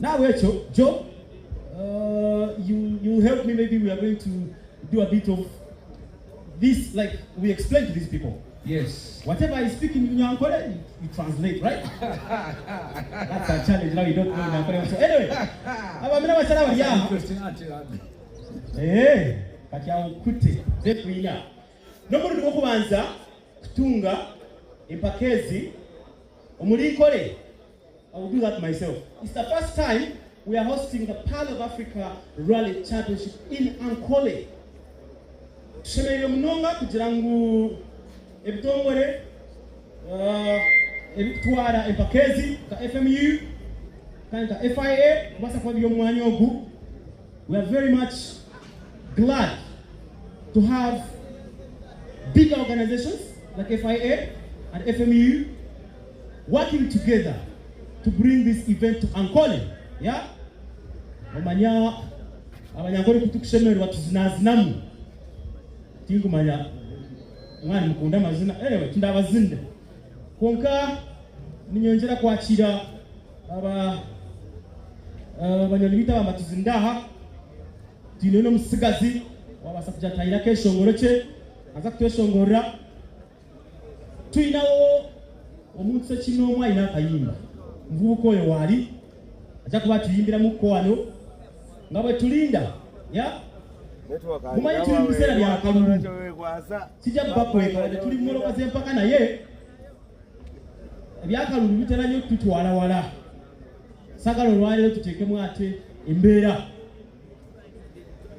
Now, Joe, you help me. Maybe we are going to do a bit of this, like we explain to these people. Yes. Whatever I speak in Nyankole, you translate, right? That's a challenge. Now you don't know Nyankole. So anyway, I'm going to hey, but you could take it. Nobody will answer. Kutunga, Impakezi, Omulinkole. I will do that myself. It's the first time we are hosting the Pearl of Africa Rally Championship in Ankole. Tushemerere munonga kugira ngu ebitongole ebitwara empakezi ka FMU kandi ka FIA kubasa kwa by'omwanya ogu. We are very much glad to have big organizations like FIA and FMU working together to bring this event to Ankole. Yeah? Omanya abanyankole kutukushemererwa tuzinazinamu. Tingumanya mwana mukunda mazina. Anyway, tundabazinde. Konka ninyongera kwakira abanyalibita bamatuzindaha. Tineno musigazi wabasa kujatayira keshongoro che. Aza kutweshongora. Tuinawo omuntu kino omwayina akayimba. Mvubuko oyo wali aja kuba tuyimbira mu kwano nga bwe tulinda ya mumanyi tuli mu biseera bya kalulu sijja kubakweka wadde tuli mmoloka z'empaka naye ebyakalulu bitera nnyo tutwala wala sagala olwaleero tuteekemu ate embeera.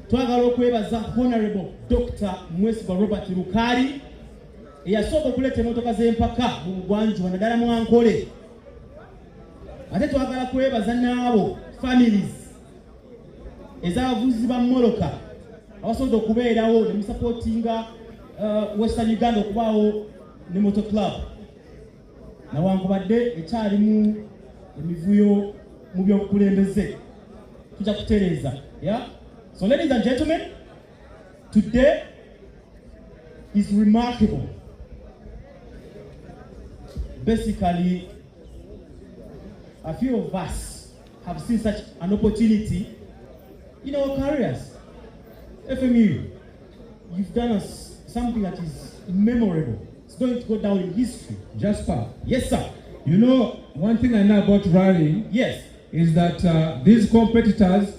Twagala okwebaza Honorable Dr. Mwesigwa Robert Lukali eyasooka okuleeta emmotoka z'empaka mu bugwanjuba naddala mu Ankole. Ate twagala kwebaza n'abo families ez'abavuzi ba mmoloka abasobodde okubeerawo ne musapootinga Western Uganda okubaawo ne Motor Club nawankubadde ekyalimu emivuyo mu by'obukulembeze tujja kutereeza. Yeah? So ladies and gentlemen, today is remarkable. Basically, a few of us have seen such an opportunity in our careers. FMU, you've done us something that is memorable. It's going to go down in history. Jasper. Yes, sir. You know, one thing I know about rallying Yes. is that these competitors,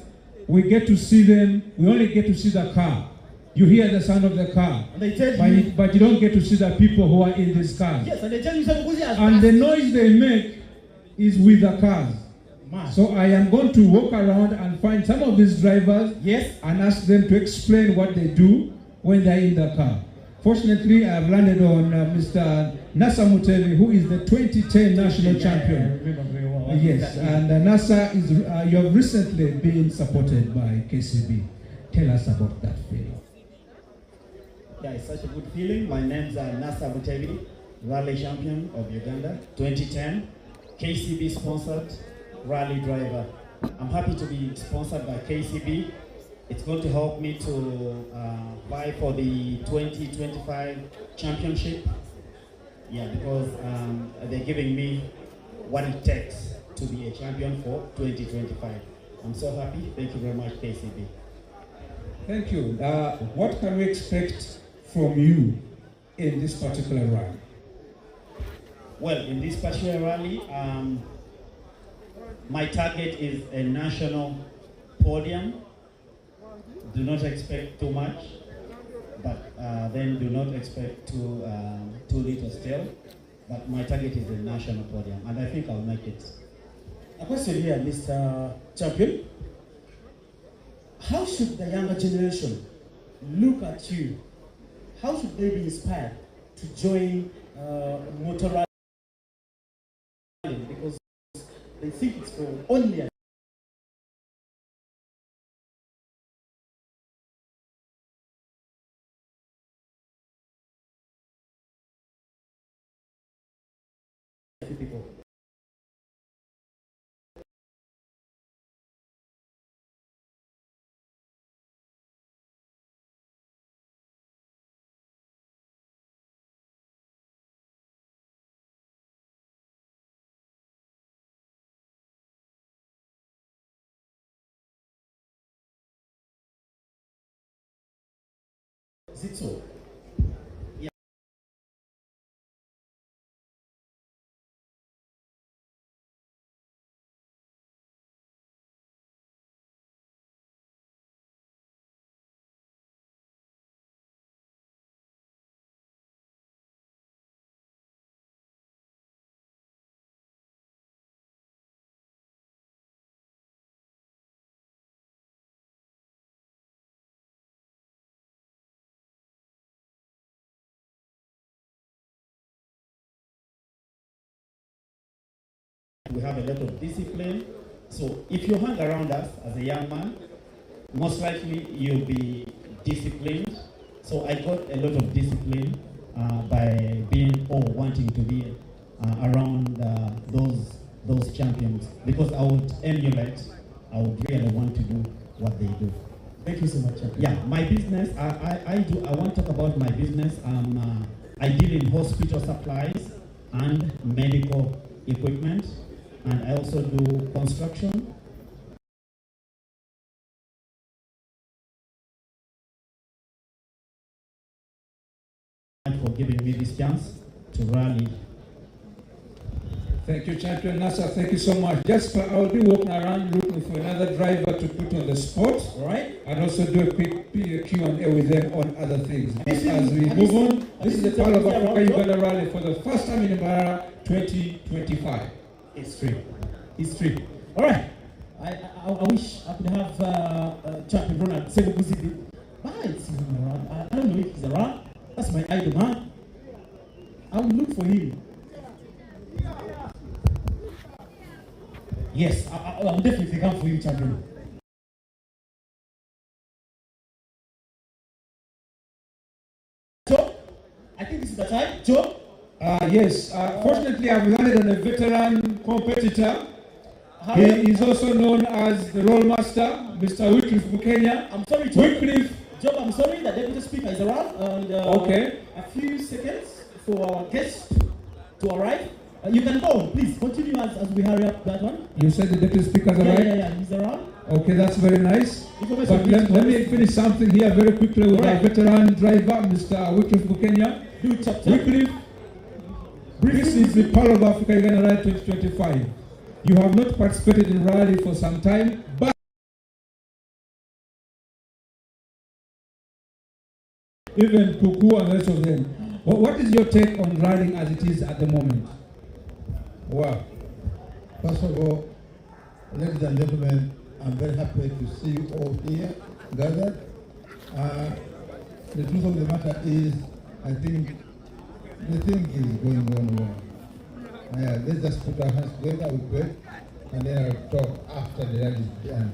we get to see them, we only get to see the car. You hear the sound of the car, And they tell you, but you don't get to see the people who are in this car. yes, and they tell you something. And the noise they make is with the cars. Man. So I am going to walk around and find some of these drivers, Yes. and ask them to explain what they do when they're in the car. Fortunately, I have landed on Mr. Nasa Mutevi, who is the 2010 national champion. I remember very well. Yes, and Nasa is. You have recently been supported by KCB. Tell us about that feeling. Yeah, it's such a good feeling. My name's Nasa Mutevi, rally champion of Uganda, 2010, KCB sponsored rally driver. I'm happy to be sponsored by KCB. It's going to help me to vie for the 2025 championship. Yeah, because they're giving me what it takes to be a champion for 2025. I'm so happy. Thank you very much, KCB. Thank you. What can we expect from you in this particular rally? Well, in this particular rally, my target is a national podium. Do not expect too much, but then do not expect too little still. But my target is a national podium, and I think I'll make it. A question here, Mr. Champion. How should the younger generation look at you? How should they be inspired to join motor rally? Because they think it's for only a people. Is it so? Yeah. We have a lot of discipline. So if you hang around us as a young man, most likely you'll be disciplined. So I got a lot of discipline by being or wanting to be around those champions, because I would emulate. I would really want to do what they do. Thank you so much. Yeah, my business. I want to talk about my business. I deal in hospital supplies and medical equipment, and I also do construction. For giving me this chance to rally. Thank you, Champion Nasser. Thank you so much. Jasper, I'll be walking around looking for another driver to put on the spot, all right? And also do a quick Q&A with them on other things. But as we move on, this is the part of Africa Uganda Rally for the first time in Mbarara 2025. History. All right. I wish I could have Champion Ronald Sebuguzidi. It's even around. I don't know if he's around. That's my idol, man. I will look for him. Yes, I'll definitely come for you, Champion. Joe, I think this is the time. Joe? Yes. Fortunately, I've landed on a veteran competitor. He is also known as the role master, Mr. Wycliffe Bukenya. I'm sorry, Joe. Wycliffe. Joe, I'm sorry, the deputy speaker is around. And, okay. A few seconds for our guest to arrive. You can go on, please. Continue as we hurry up that one. You said the deputy speaker is around? Yeah, he's around. Okay, that's very nice. But let me finish something here very quickly with our veteran driver, Mr. Wycliffe Bukenya. Wycliffe, this is the Pearl of Africa Uganda Rally 2025. You have not participated in rally for some time, but even Puku and the rest of them. What is your take on riding as it is at the moment? Wow. First of all, ladies and gentlemen, I'm very happy to see you all here gathered. The truth of the matter is, I think the thing is going on well. Let's just put our hands together, we pray, and then I'll talk after the rally is done.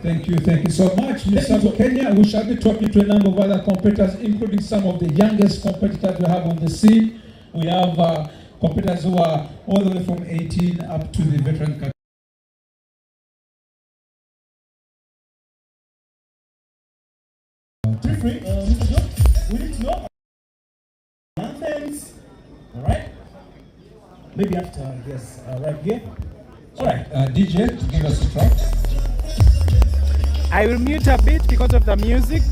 Thank you so much, Mr. Bukenya. We shall be talking to a number of other competitors, including some of the youngest competitors we have on the scene. We have competitors who are all the way from 18 up to the veteran category. Mr. Joe, we need to know anthems. All right. Maybe after, yes, right here. All right, DJ, give us a track. I will mute a bit because of the music.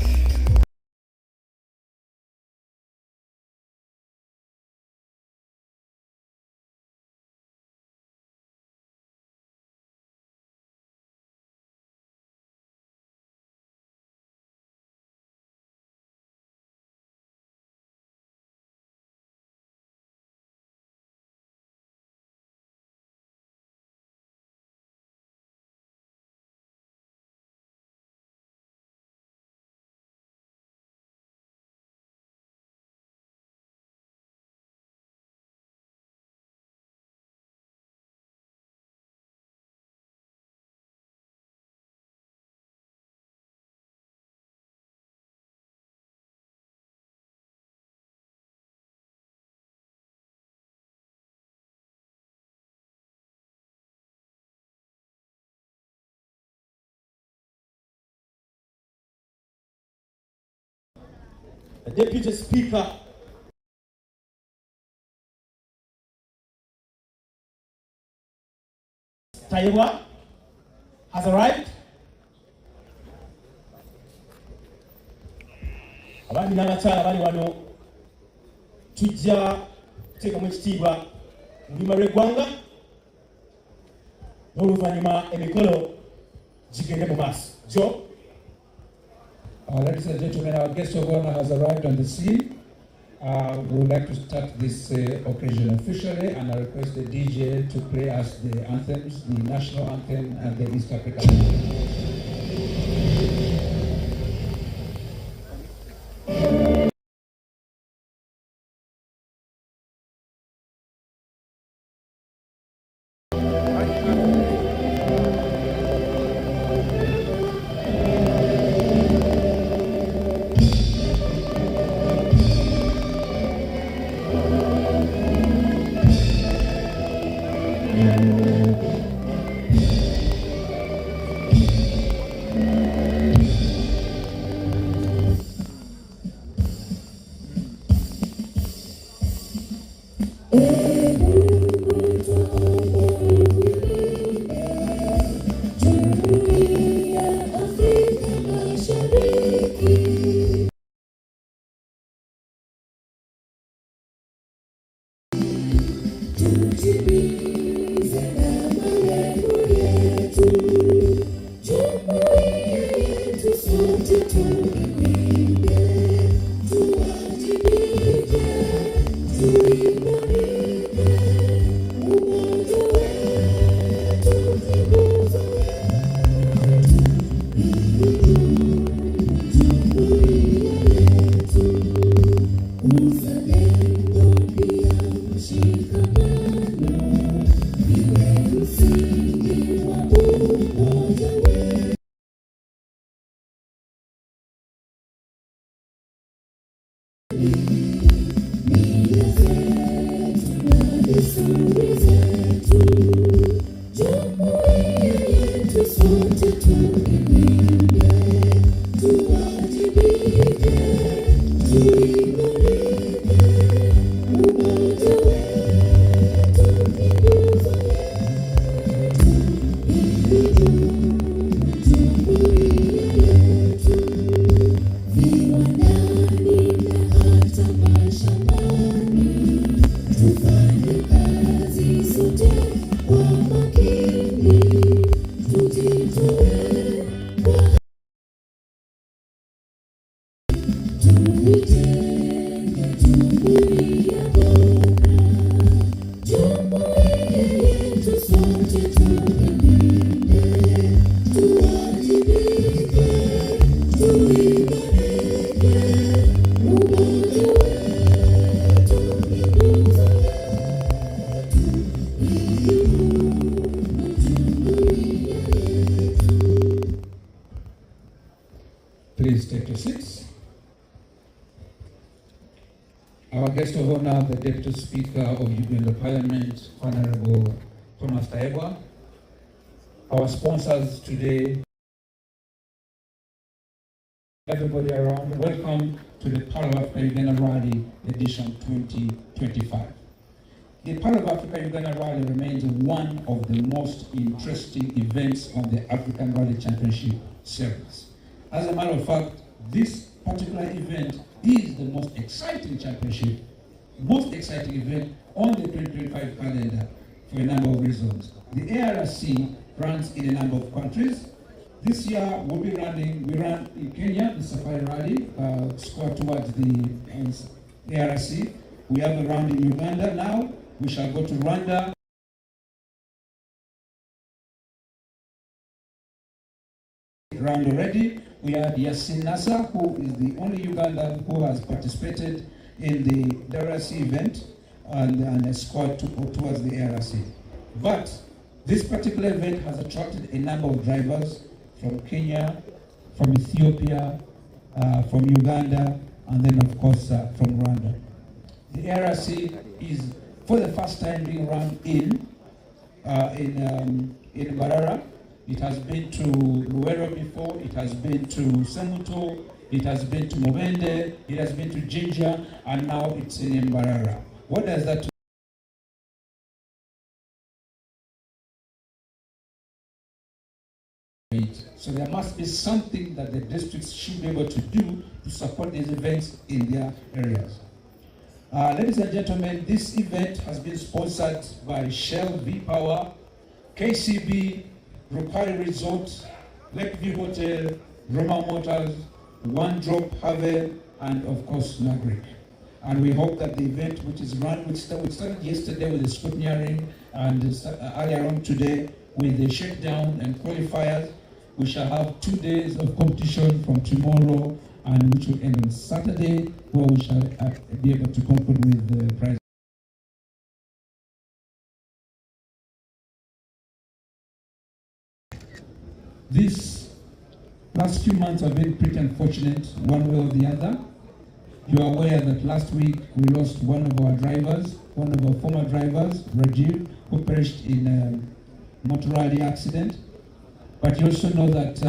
The deputy speaker Taiwa has arrived. Abandi n'abakyala bali wano tujja kuteekamu ekitiibwa mu lulimi lw'eggwanga n'oluvannyuma emikolo gigende mu maaso. Jo. Ladies and gentlemen, our guest of honor has arrived on the scene. We would like to start this occasion officially, and I request the DJ to play us the anthems, the national anthem and the East African anthem. Please take your seats. Our guest of honor, the Deputy Speaker of Uganda Parliament, Honorable Thomas Taebwa. Our sponsors today, everybody around, welcome to the Power of Africa Uganda Rally Edition 2025. The Power of Africa Uganda Rally remains one of the most interesting events on the African Rally Championship Series. As a matter of fact, this particular event is the most exciting championship, most exciting event on the 2025 calendar for a number of reasons. The ARC runs in a number of countries. This year we'll be running, we ran in Kenya, the Safari Rally, square towards the ARC. We have a round in Uganda now. We shall go to Rwanda. Round already. We had Yasin Nasser, who is the only Ugandan who has participated in the ARC event and a squad towards the ARC. But this particular event has attracted a number of drivers from Kenya, from Ethiopia, from Uganda, and then of course from Rwanda. The ARC is for the first time being run in Mbarara. It has been to Luwero before, it has been to Semuto, it has been to Mubende, it has been to Jinja, and now it's in Mbarara. What does that So there must be something that the districts should be able to do to support these events in their areas. Ladies and gentlemen, this event has been sponsored by Shell V-Power, KCB, Rukari Resort, Lakeview Hotel, Roma Motors, One Drop Haven, and of course Nagric. And we hope that the event, which is run, we started yesterday with the scrutineering and earlier on today with the shakedown and qualifiers. We shall have 2 days of competition from tomorrow, and which will end on Saturday, where we shall be able to conclude with the prize. These last few months have been pretty unfortunate, one way or the other. You are aware that last week we lost one of our drivers, one of our former drivers, Rajiv, who perished in a motor rally accident. But you also know that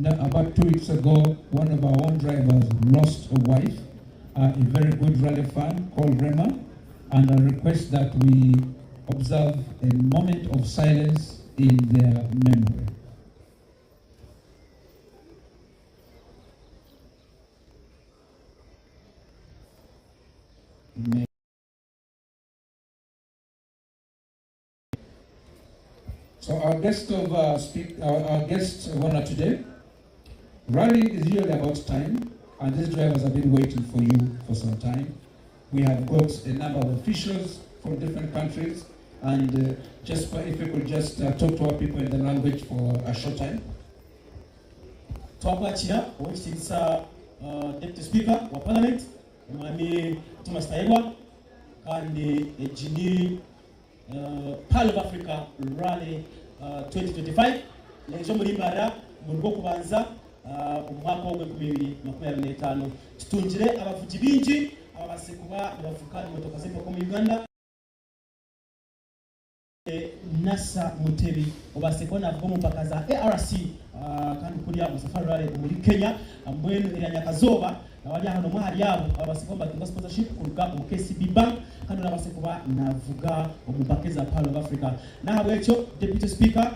about 2 weeks ago, one of our own drivers lost a wife, a very good rally fan called Rema, and I request that we observe a moment of silence in their memory. So our guest of our guest winner today, rally is usually about time, and these drivers have been waiting for you for some time. We have got a number of officials from different countries, and just if we could just talk to our people in the language for a short time. Twakwakira owekitiibwa Deputy Speaker wa Parliament, Mwami Thomas Tayebwa, kandi ejini Pearl of Africa Rally 2025 lezo muri Mbarara mu rwo kubanza umwaka wa 2025 tutunjire abavugi bingi ababase kuba abavuka imotoka z'impa mu Uganda. Nasa Mutebi obase kona avuga mu mpaka za ARC kandi kuriya mu Safari Rally muri Kenya mbwenu iranyakazoba abali hano mwari yabo abase komba tunga sponsorship kuruga mu KCB Bank kandi abase kuba navuga umupaka za Pearl of Africa na habwecho Deputy Speaker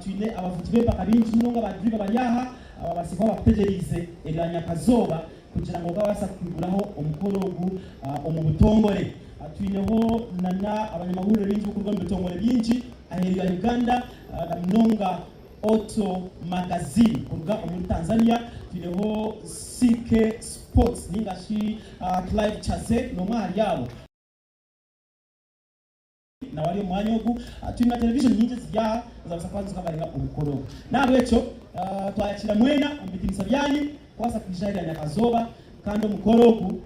twine abavuzi b'empaka bingi munonga badriva banyaha abase kuba bapejerize iranyakazoba kugira ngo babasa kwiguraho omukoro ogu omu butongore. Twineho nana abanyamahuriro bingi bukurwa mu bitongore byinshi aheri ya Uganda na Mnonga Auto Magazine kurwa muri Tanzania. Twineho CK Sports ningashi Clive Chaze no mwari yabo na wali mwanya ogu twina television nyingi zijya zabasakwazi kabaringa umukoro nabwecho twayakira mwena umbitimisa byanyi kwasa kujari ya Nyakazoba kandi umukoro ogu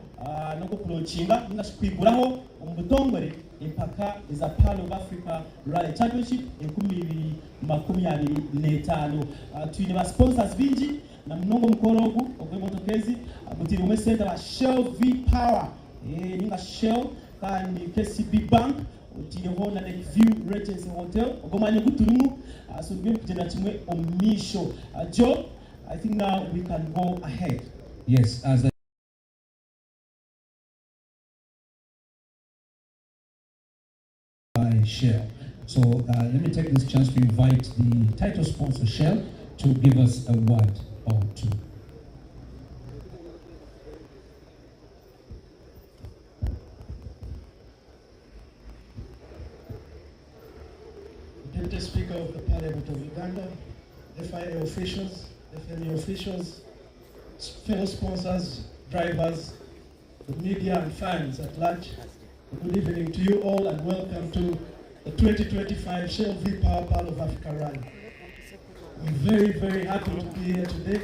noko kulochinga ngashikuguraho umubutongore impaka za Pearl of Africa Rally Championship 2025. Twine ba sponsors bingi na mnongo mukorogu ogwemotokezi butiri umwe center wa Shell V-Power ninga Shell kandi KCB Bank utiyeho na Lakeview Regency Hotel ogomanye guturumu so ngwe kugenda kimwe omisho. Joe, I think now we can go ahead. Yes, as Shell. So let me take this chance to invite the title sponsor Shell to give us a word or two. Deputy Speaker of the Parliament of Uganda, FIA officials, FME officials, fellow sponsors, drivers, the media and fans at large, good evening to you all and welcome to the 2025 Shell V-Power Pearl of Africa Rally. I'm very, very happy to be here today.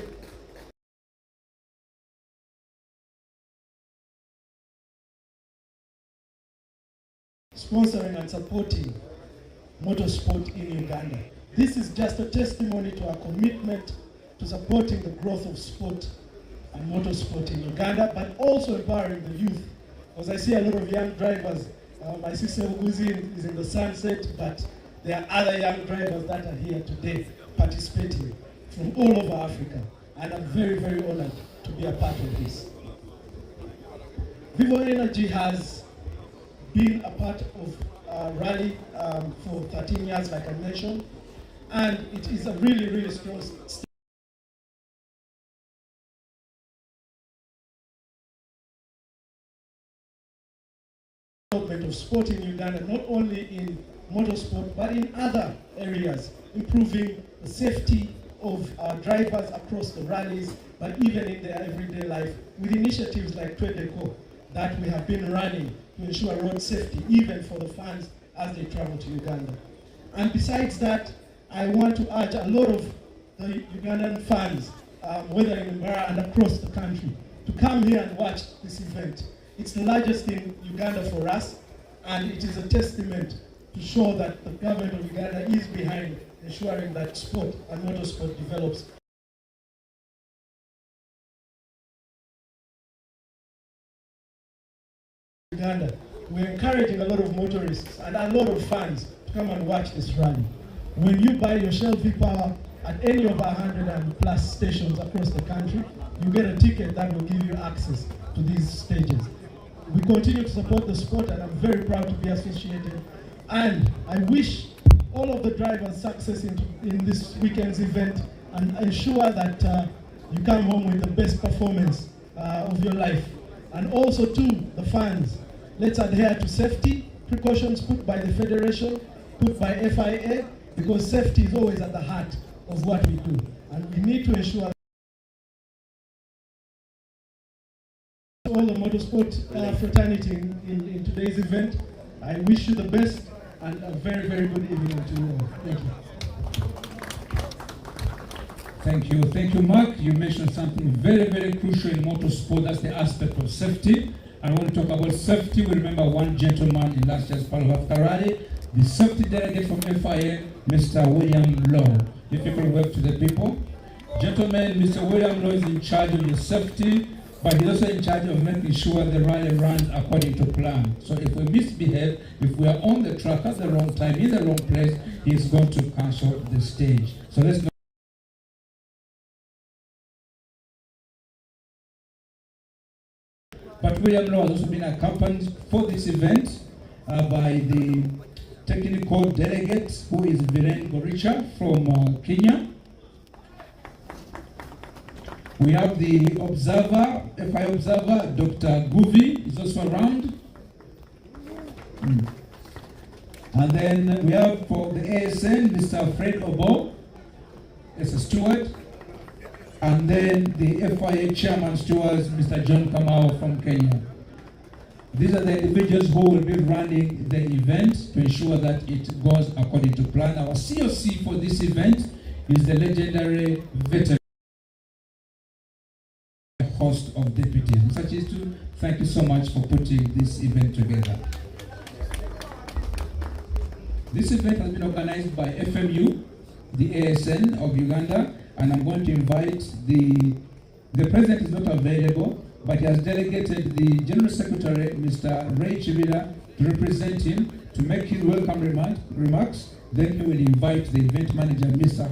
Sponsoring and supporting motorsport in Uganda. This is just a testimony to our commitment to supporting the growth of sport and motorsport in Uganda, but also empowering the youth. Because I see a lot of young drivers. My sister Uguzi is in the sunset, but there are other young drivers that are here today participating from all over Africa. And I'm very, very honored to be a part of this. Vivo Energy has been a part of Rally for 13 years, like I mentioned. and it is a really, really strong development of sport in Uganda, not only in motorsport, but in other areas, improving the safety of our drivers across the rallies, but even in their everyday life, with initiatives like Twedeco that we have been running to ensure road safety, even for the fans as they travel to Uganda. And besides that, I want to urge a lot of the Ugandan fans, whether in Mbarara and across the country, to come here and watch this event. It's the largest in Uganda for us, and it is a testament to show that the government of Uganda is behind ensuring that sport and motorsport develops. Uganda, we're encouraging a lot of motorists and a lot of fans to come and watch this rally. When you buy your Shell V-Power at any of our 100+ stations across the country, you get a ticket that will give you access to these stages. We continue to support the sport, and I'm very proud to be associated. And I wish all of the drivers success in this weekend's event, and ensure that you come home with the best performance of your life. And also to the fans, let's adhere to safety precautions put by the Federation, put by FIA, because safety is always at the heart of what we do. And we need to ensure all the motorsport fraternity in today's event. I wish you the best and a very, very good evening to you all. Thank you. Thank you. Thank you, Mark. You mentioned something very, very crucial in motorsport. That's the aspect of safety. And when we talk about safety, we remember one gentleman in last year's Palo Alto Rally, the safety delegate from FIA, Mr. William Law. If you could work to the people. Gentlemen, Mr. William Law is in charge of the safety, but he's also in charge of making sure the rally runs according to plan. So if we misbehave, if we are on the track at the wrong time, in the wrong place, he's going to cancel the stage. So let's not. But William Law has also been accompanied for this event by the technical delegate, who is Viren Goricha from Kenya. We have the observer, FI observer, Dr. Guvi is also around. And then we have for the ASN, Mr. Fred Obo as a steward. And then the FIA chairman stewards, Mr. John Kamau from Kenya. These are the individuals who will be running the event to ensure that it goes according to plan. Our COC for this event is the legendary veteran host of deputies. Mr. Chistu, thank you so much for putting this event together. This event has been organized by FMU, the ASN of Uganda, and I'm going to invite the president is not available, but he has delegated the General Secretary, Mr. Ray Chibira, to represent him, to make his welcome remarks. Then he will invite the event manager, Mr.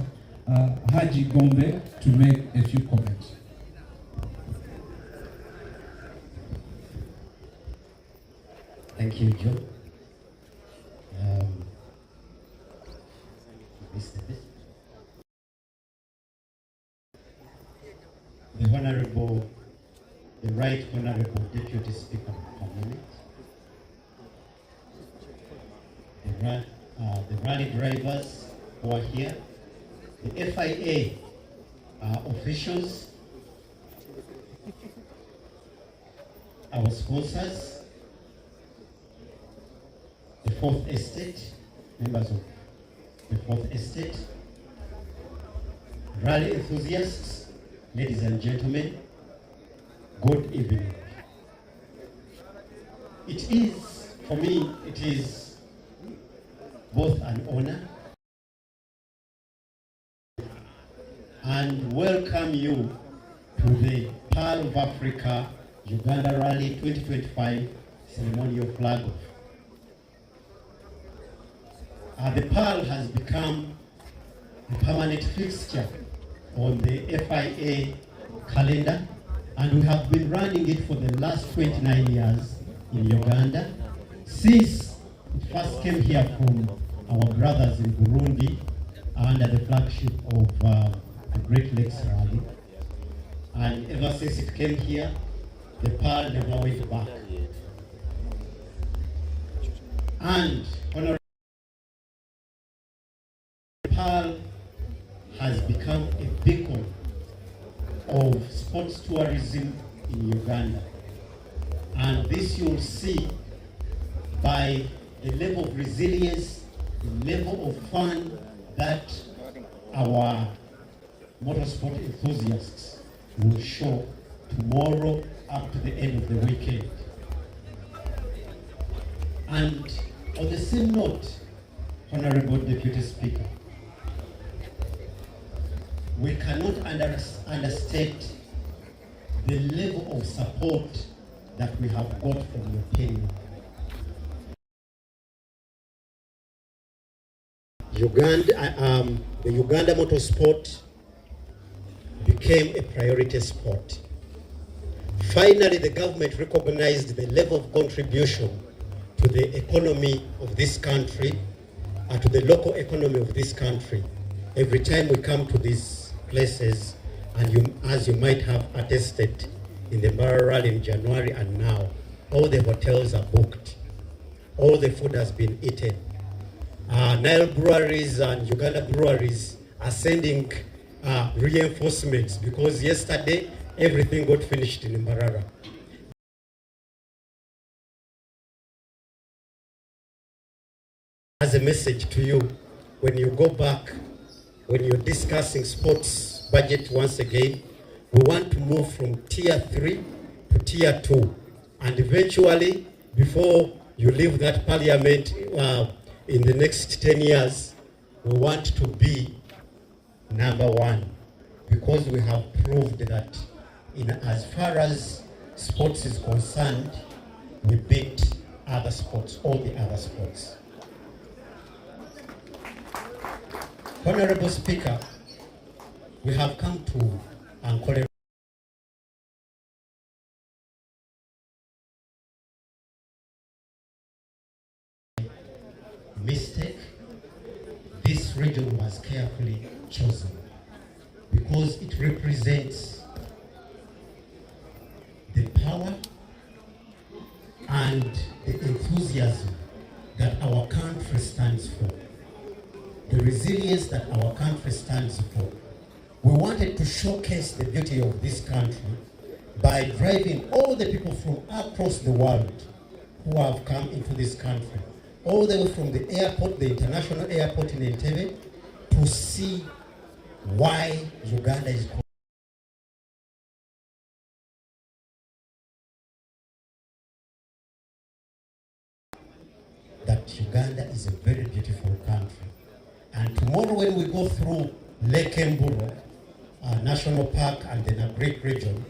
Haji Gombe, to make a few comments. Thank you, Joe. The Honorable, the Right Honorable Deputy Speaker of Parliament, the rally drivers who are here, the FIA officials, our sponsors, the Fourth Estate, members of the Fourth Estate, rally enthusiasts, ladies and gentlemen, good evening. It is, for me, it is both an honor and welcome you to the Pearl of Africa Uganda Rally 2025 ceremonial flag off. The Pearl has become a permanent fixture on the FIA calendar, and we have been running it for the last 29 years in Uganda, since it first came here from our brothers in Burundi under the flagship of the Great Lakes Rally. And ever since it came here, the PAL never went back. And Honorable PAL has become a beacon of sports tourism in Uganda. And this you'll see by the level of resilience, the level of fun that our motorsport enthusiasts will show tomorrow up to the end of the weekend. And on the same note, Honorable Deputy Speaker, we cannot understate the level of support that we have got from your tenure. The Uganda motorsport became a priority sport. Finally, the government recognized the level of contribution to the economy of this country and to the local economy of this country. Every time we come to these places, and as you might have attested in the Mbarara in January and now, all the hotels are booked. All the food has been eaten. Nile breweries and Uganda breweries are sending reinforcements because yesterday everything got finished in Mbarara. As a message to you, when you go back, when you're discussing sports budget once again, we want to move from tier 3 to tier 2. And eventually, before you leave that parliament in the next 10 years, we want to be number 1, because we have proved that as far as sports is concerned, we beat other sports, all the other sports. Honorable Speaker, we have come to Ankole. Mistake. This region was carefully chosen because it represents the power and the enthusiasm that our country stands for, the resilience that our country stands for. We wanted to showcase the beauty of this country by driving all the people from across the world who have come into this country, all the way from the airport, the international airport in Entebbe, to see why Uganda is called. That Uganda is a very beautiful country. And tomorrow when we go through Lake Mburo, National Park and the Nagrik region,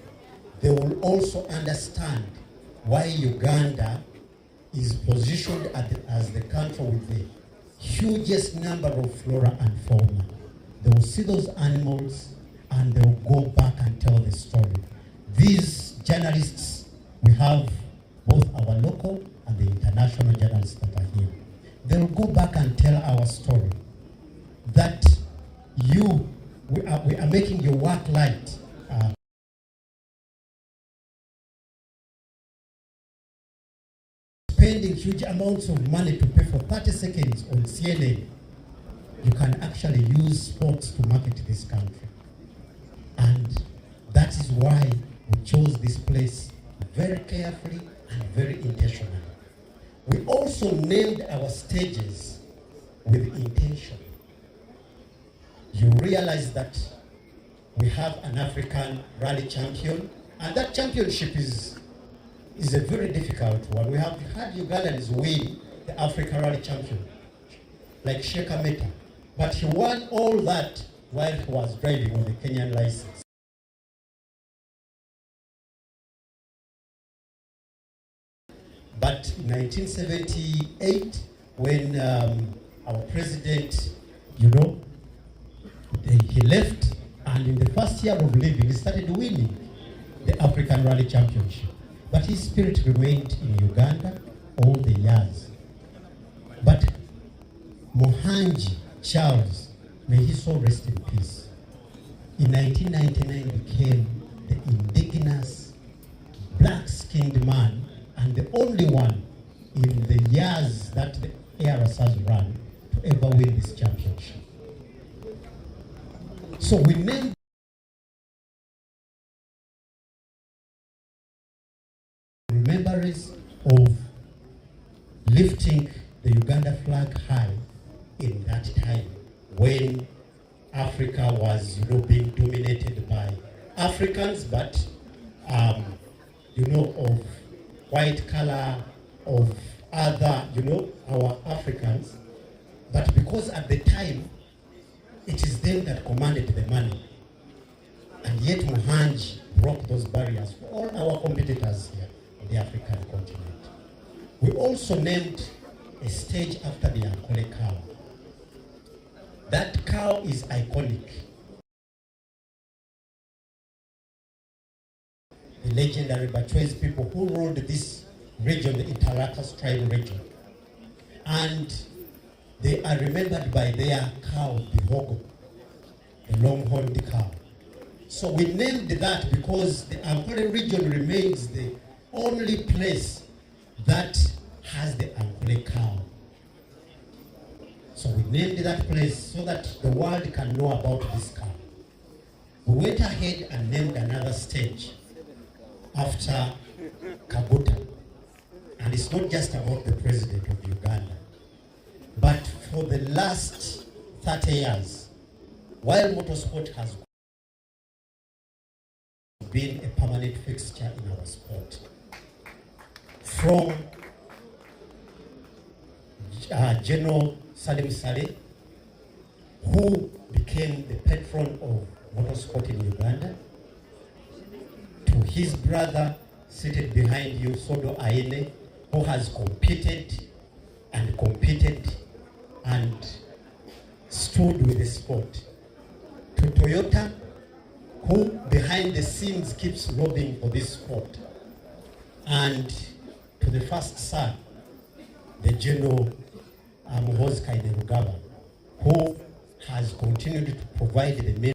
they will also understand why Uganda is positioned as the country with the hugest number of flora and fauna. They will see those animals and they will go back and tell the story. These journalists, we have both our local and the international journalists that are here. They will go back and tell our story. That we are making your work light. Spending huge amounts of money to pay for 30 seconds on CNN, you can actually use sports to market this country. And that is why we chose this place very carefully and very intentionally. We also named our stages with intention. You realize that we have an African rally champion, and that championship is a very difficult one. We have had Ugandans win the African rally champion, like Sheikh Ameta, but he won all that while he was driving on the Kenyan license. But in 1978, when our president, he left, and in the first year of living, he started winning the African Rally Championship. But his spirit remained in Uganda all the years. But Mohanji Charles may his soul rest in peace, in 1999 became the indigenous black-skinned man and the only one in the years that the ARS has run to ever win this championship. So we named remembrance of lifting the Uganda flag high in that time when Africa was, being dominated by Africans, but of white color, of other, our Africans. But because at the time, it is them that commanded the money. And yet Muhanji broke those barriers for all our competitors here on the African continent. We also named a stage after the Ankole cow. That cow is iconic. The legendary Bachwezi people who ruled this region, the Italakas tribe region. And they are remembered by their cow, the Hogo, the long-horned cow. So we named that because the Ankole region remains the only place that has the Ankole cow. So we named that place so that the world can know about this cow. We went ahead and named another stage after Kaguta. And it's not just about the president of Uganda, but for the last 30 years, while motorsport has been a permanent fixture in our sport, from General Salim Saleh, who became the patron of motorsport in Uganda, to his brother seated behind you, Sodo Aine, who has competed and stood with the sport, to Toyota, who behind the scenes keeps lobbying for this sport, and to the first son, the General Muhoozi Kainerugaba, who has continued to provide the main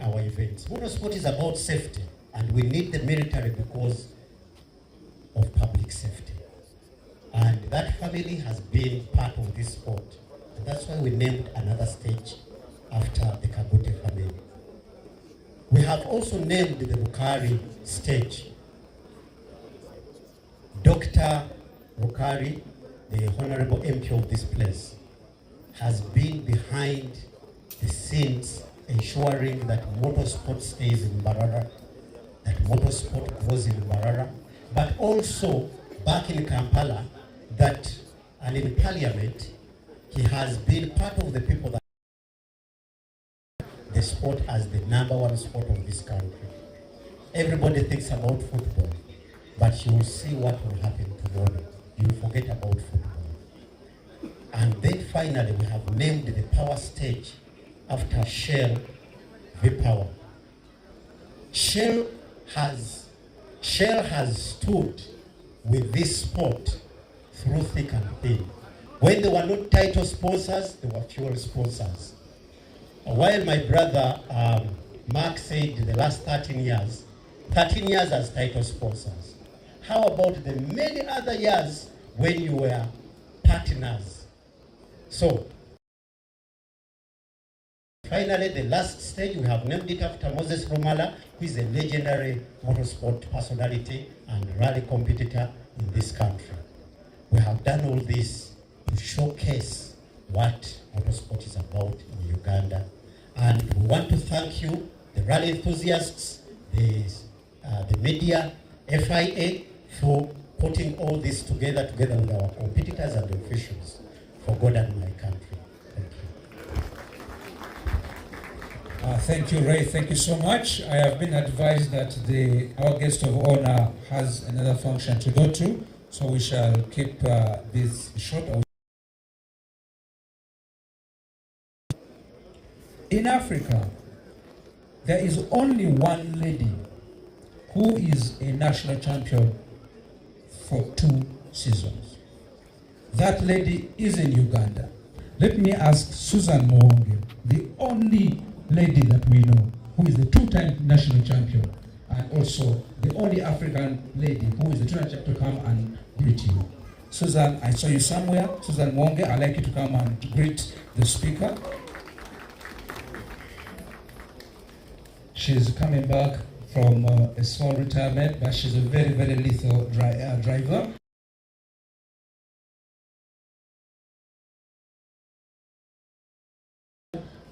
our events. Motorsport is about safety, and we need the military because of public safety. And that family has been part of this sport. And that's why we named another stage after the Kagote family. We have also named the Bukari stage. Dr. Bukari, the Honorable MP of this place, has been behind the scenes ensuring that motorsport stays in Mbarara, that motorsport grows in Mbarara, but also back in Kampala, and in Parliament, he has been part of the people that the sport as the #1 sport of this country. Everybody thinks about football, but you will see what will happen tomorrow. You will forget about football. And then finally, we have named the power stage after Shell V-Power. Shell has stood with this sport through thick and thin. When they were not title sponsors, they were fuel sponsors. While my brother Mark said the last 13 years as title sponsors. How about the many other years when you were partners? So, finally, the last stage, we have named it after Moses Romala, who is a legendary motorsport personality and rally competitor in this country. We have done all this to showcase what motorsport is about in Uganda. And we want to thank you, the rally enthusiasts, the media, FIA, for putting all this together with our competitors and officials for God and my country. Thank you. Thank you, Ray. Thank you so much. I have been advised that our guest of honor has another function to go to, so we shall keep this short. In Africa, there is only one lady who is a national champion for 2 seasons. That lady is in Uganda. Let me ask Susan Mwonge, the only lady that we know who is the two-time national champion and also the only African lady who is the two-time champion, to come and greet you. Susan, I saw you somewhere. Susan Mwonge, I'd like you to come and greet the speaker. She's coming back from a small retirement, but she's a very, very lethal driver.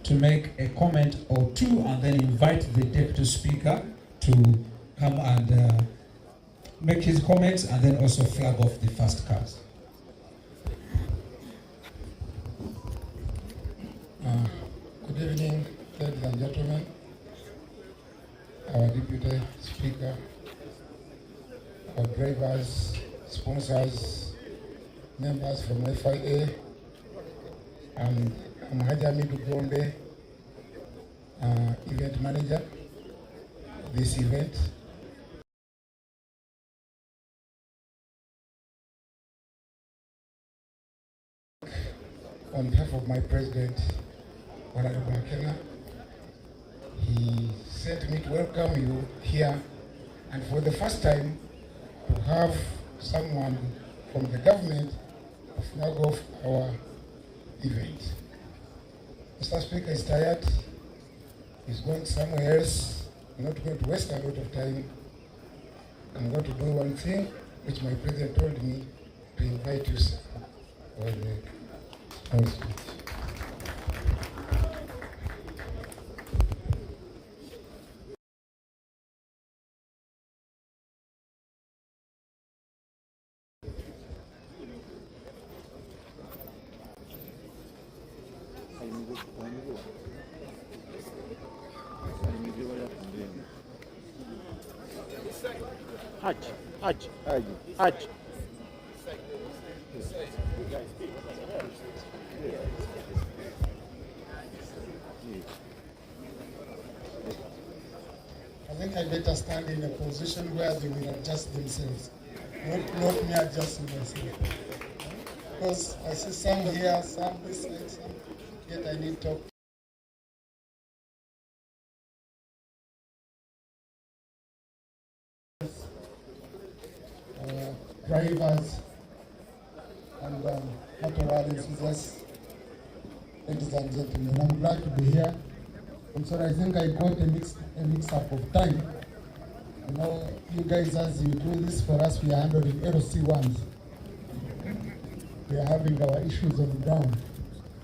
To make a comment or two and then invite the deputy speaker to come and make his comments and then also flag off the first cars. Good evening, ladies and gentlemen. Our deputy speaker, our drivers, sponsors, members from FIA, and I'm Hajamidu Gonde, event manager of this event. On behalf of my president, Honorable Kenya, he sent me to welcome you here, and for the first time to have someone from the government flag off our event. Mr. Speaker is tired. He's going somewhere else. I'm not going to waste a lot of time. I'm going to do one thing, which my president told me, to invite you, sir, for the small speech. Haj. I think I better stand in a position where they will adjust themselves, not me adjusting myself. Because I see some here, some this side, some, yet I need to talk. Drivers and motor enthusiasts, ladies and gentlemen, I'm glad to be here. I'm sorry, I think I got a mix-up of time. You know, you guys, as you do this for us, we are handling LC1s. We are having our issues on the ground.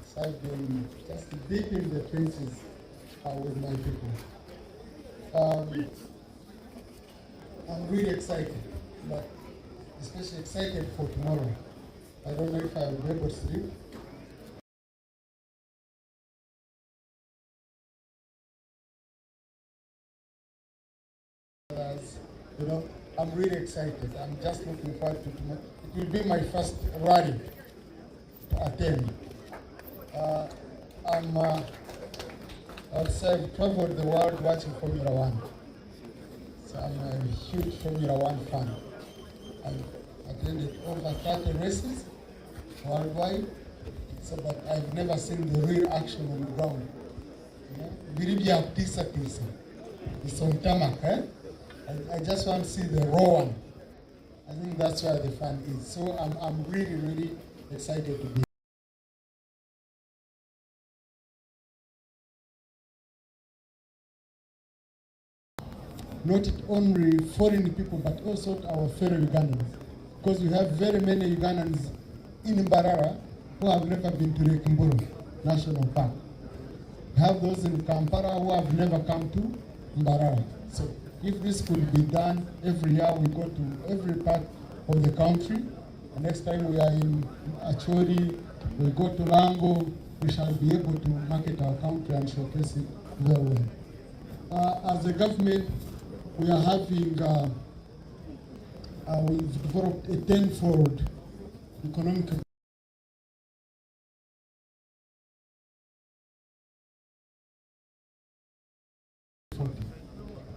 So I've been just deep in the trenches with my people. I'm really excited, but especially excited for tomorrow. I don't know if I will be able to sleep. You know, I'm really excited. I'm just looking forward to tomorrow. It will be my first rally to attend. I've traveled the world watching Formula One. So I'm a huge Formula One fan. I've attended over 30 races worldwide, so but I've never seen the real action on the ground. You know, it's on tarmac, eh? I just want to see the raw one. I think that's where the fun is. So I'm really, really excited to be here. Not only foreign people, but also our fellow Ugandans. Because we have very many Ugandans in Mbarara who have never been to Kimburu National Park. We have those in Kampala who have never come to Mbarara. So if this could be done every year, we go to every part of the country. The next time we are in Acholi, we go to Lango, we shall be able to market our country and showcase it very well. As a government, we are having, we've developed a tenfold economic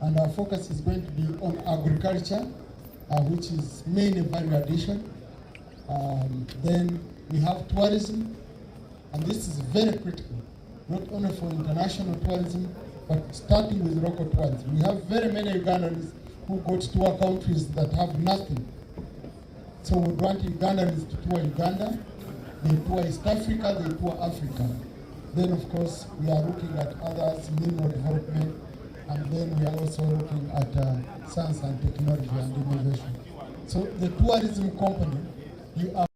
and our focus is going to be on agriculture, which is mainly value addition. Then we have tourism, And this is very critical, not only for international tourism, but starting with local tourism. We have very many Ugandans who go to tour countries that have nothing. So we want Ugandans to tour Uganda, they tour East Africa, they tour Africa. Then of course we are looking at others, mineral development, and then we are also looking at science and technology and innovation. So the tourism company, you are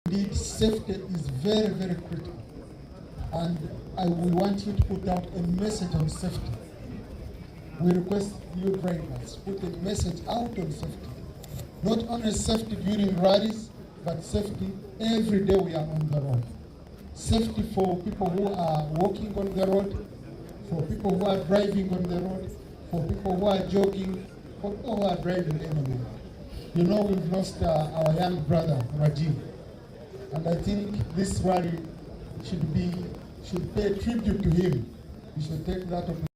indeed safety is very, very critical. And we want you to put out a message on safety. We request you drivers put a message out on safety. Not only safety during rallies, but safety every day we are on the road. Safety for people who are walking on the road, for people who are driving on the road, for people who are jogging, for people who are driving anywhere. You know, we've lost our young brother, Rajiv. And I think this rally should pay tribute to him. We should take that opportunity.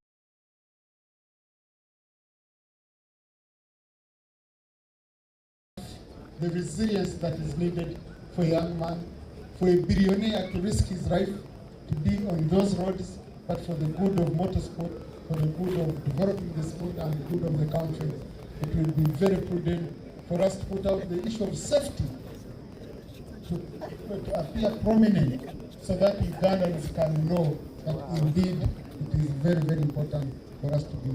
The resilience that is needed for a young man, for a billionaire to risk his life to be on those roads, but for the good of motorsport, for the good of developing the sport and the good of the country. It will be very prudent for us to put out the issue of safety to appear prominent so that Ugandans can know that indeed it is very, very important for us to be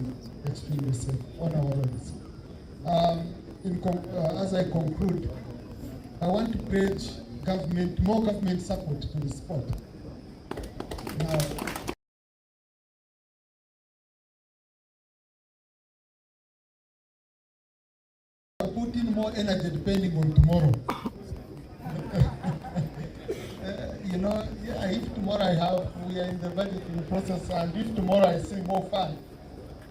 extremely safe on our roads. As I conclude, I want to pledge more government support to the sport. Now, I'll put in more energy depending on tomorrow. You know, yeah, if tomorrow we are in the budgeting process, and if tomorrow I see more fun,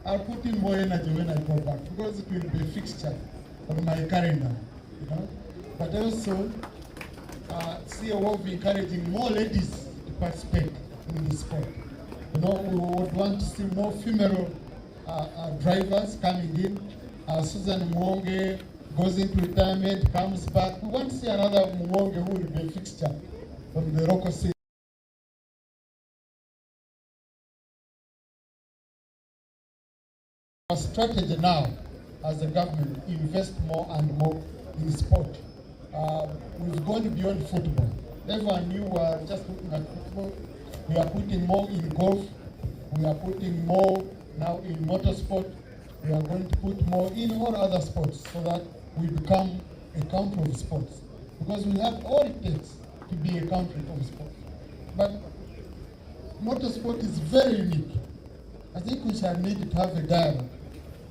I'll put in more energy when I go back, because it will be a fixture on my calendar, you know. But also, see a way of encouraging more ladies to participate in the sport. You know, we would want to see more female drivers coming in. Susan Mwonge goes into retirement, comes back. We want to see another Mwonge who will be a fixture from the local scene. Our strategy now, as a government, invest more and more in sport. We've gone beyond football. Everyone knew we are just looking at football. We are putting more in golf. We are putting more now in motorsport. We are going to put more in all other sports so that we become a country of sports. Because we have all it takes to be a country of sports. But motorsport is very unique. I think we shall need to have a dialogue.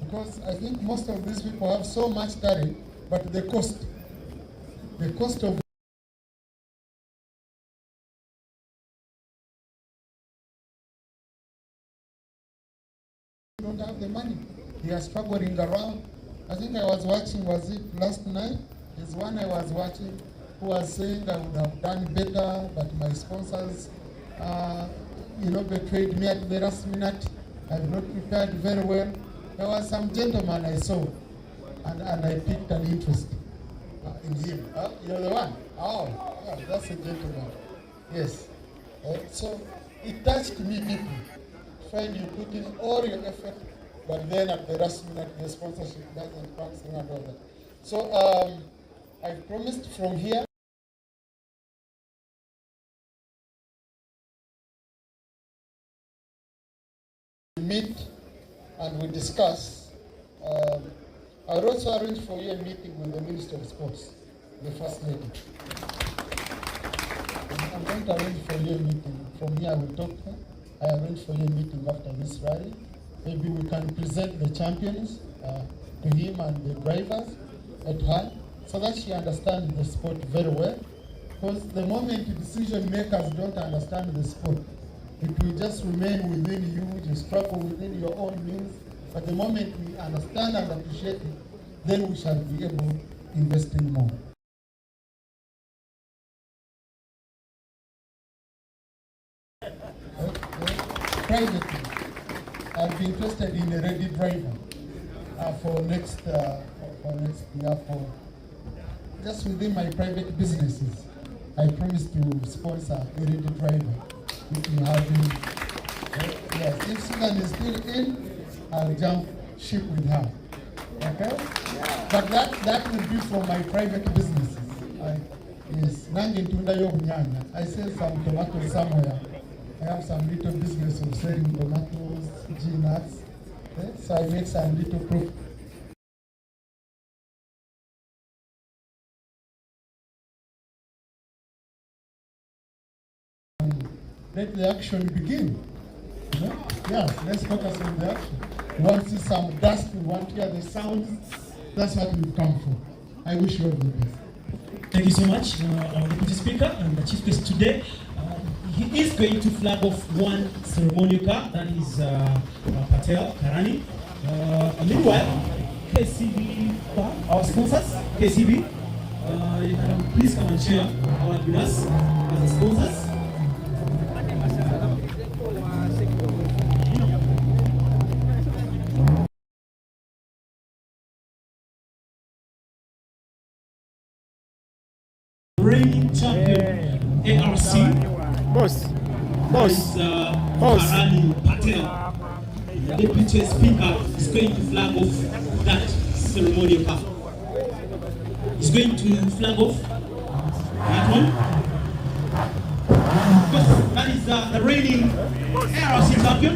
Because I think most of these people have so much talent, but the cost of don't have the money. They are struggling around. I think I was watching, was it last night? There's one I was watching who was saying I would have done better, but my sponsors, betrayed me at the last minute. I've not prepared very well. There was some gentleman I saw, and I picked an interest in him. You're the one? Oh, yeah, that's a gentleman. Yes. So it touched me deeply. When you put in all your effort, but then at the last minute, the sponsorship doesn't come through and all that. So I've promised from here. We meet and we discuss. I will also arrange for you a meeting with the Minister of Sports, the First Lady. I'm going to arrange for you a meeting. From here I will talk to her. I arrange for you a meeting after this rally. Maybe we can present the champions to him and the drivers at her, so that she understands the sport very well. Because the moment the decision makers don't understand the sport, it will just remain within you, you struggle within your own means. But the moment we understand and appreciate it, then we shall be able to invest in more. Privately, I'll be interested in a ready driver for next for next year for just within my private businesses. I promise to sponsor a ready driver. If you have him, yes, if Susan is still in, I'll jump ship with her. Okay? But that will be for my private businesses. Yes, I sell some tomatoes somewhere. I have some little business of selling tomatoes, nuts. Okay? So I make some little profit. Let the action begin. You know? Yeah, let's focus on the action. We want to see some dust, we want to hear the sounds. That's what we've come for. I wish you all the best. Thank you so much, our Deputy Speaker and the Chief Guest today. He is going to flag off one ceremonial car, that is Patel Karani. Meanwhile, KCB, our sponsors, KCB, please come and share our with us as the sponsors. Reigning champion ARC. Boss. Mbarara Patel, the Deputy Speaker, is going to flag off that ceremonial car. He's going to flag off that one. Because that is the reigning ARC champion,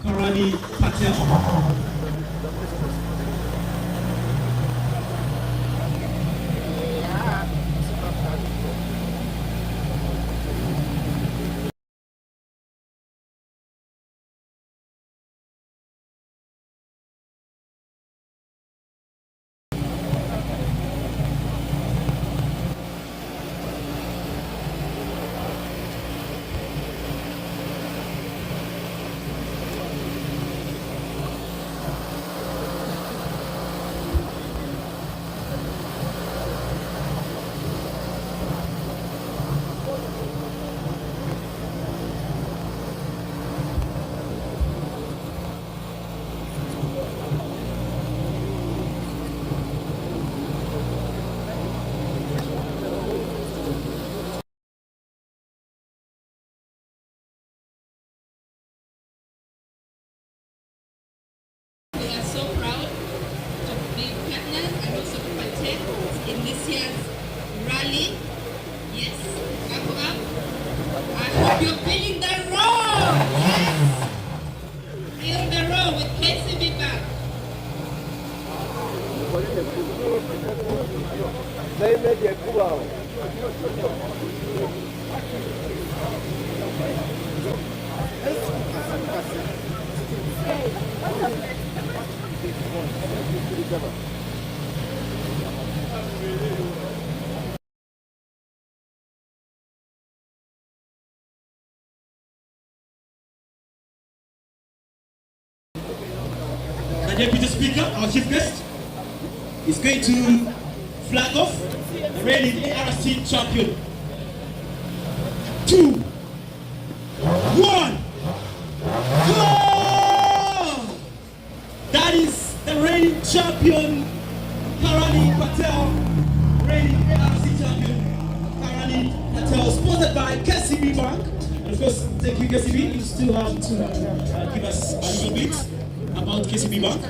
Mbarara Patel. In this year's rally. Yes, up. I hope you're feeling the roar. Yes, feel the roar with KCB Bank. The Deputy Speaker, our Chief Guest, is going to flag off the reigning ARC champion. 2, 1, go! That is the reigning champion, Mbarara Patel, reigning ARC champion, Mbarara Patel, sponsored by KCB Bank. And of course, thank you KCB, you still have to give us a little bit about KCB Bank.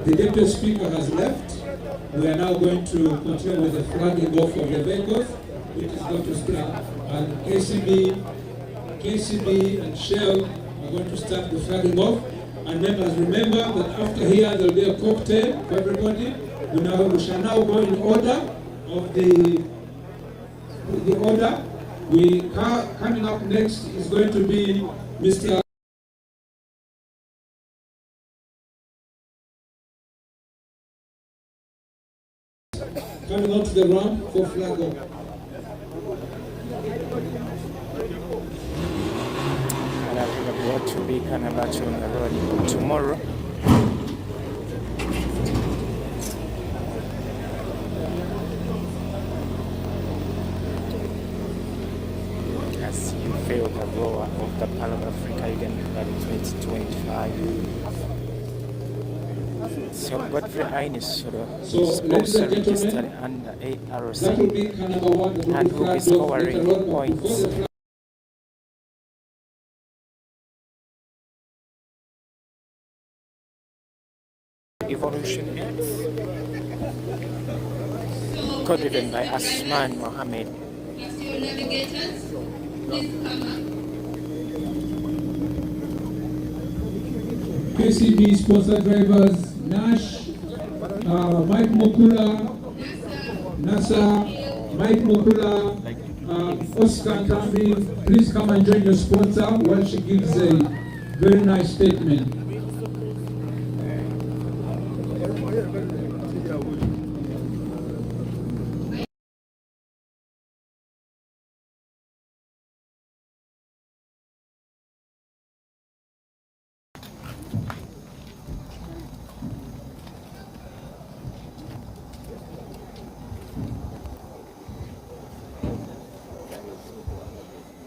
The deputy speaker has left. We are now going to continue with the flagging off of the vehicles, which is going to start. And KCB and Shell are going to start the flagging off. And members, remember that after here there will be a cocktail for everybody. We shall now go in order of the order. Coming up next is going to be Mr. coming onto the ramp for flag off. What to be kind of on the road tomorrow. As you feel the roar of the Pearl of Africa Uganda 2025. So Godfrey Aine is also registered under ARC That will be car number 1 that will and be will be flagged off with scoring the road points. Evolution Mix, co-driven by Asman Mohammed. As your navigators, please come up. KCB sponsor drivers Nash, Mike Mokula, Nasa, Mike Mokula, Oscar Tambi, please come and join your sponsor while she gives a very nice statement.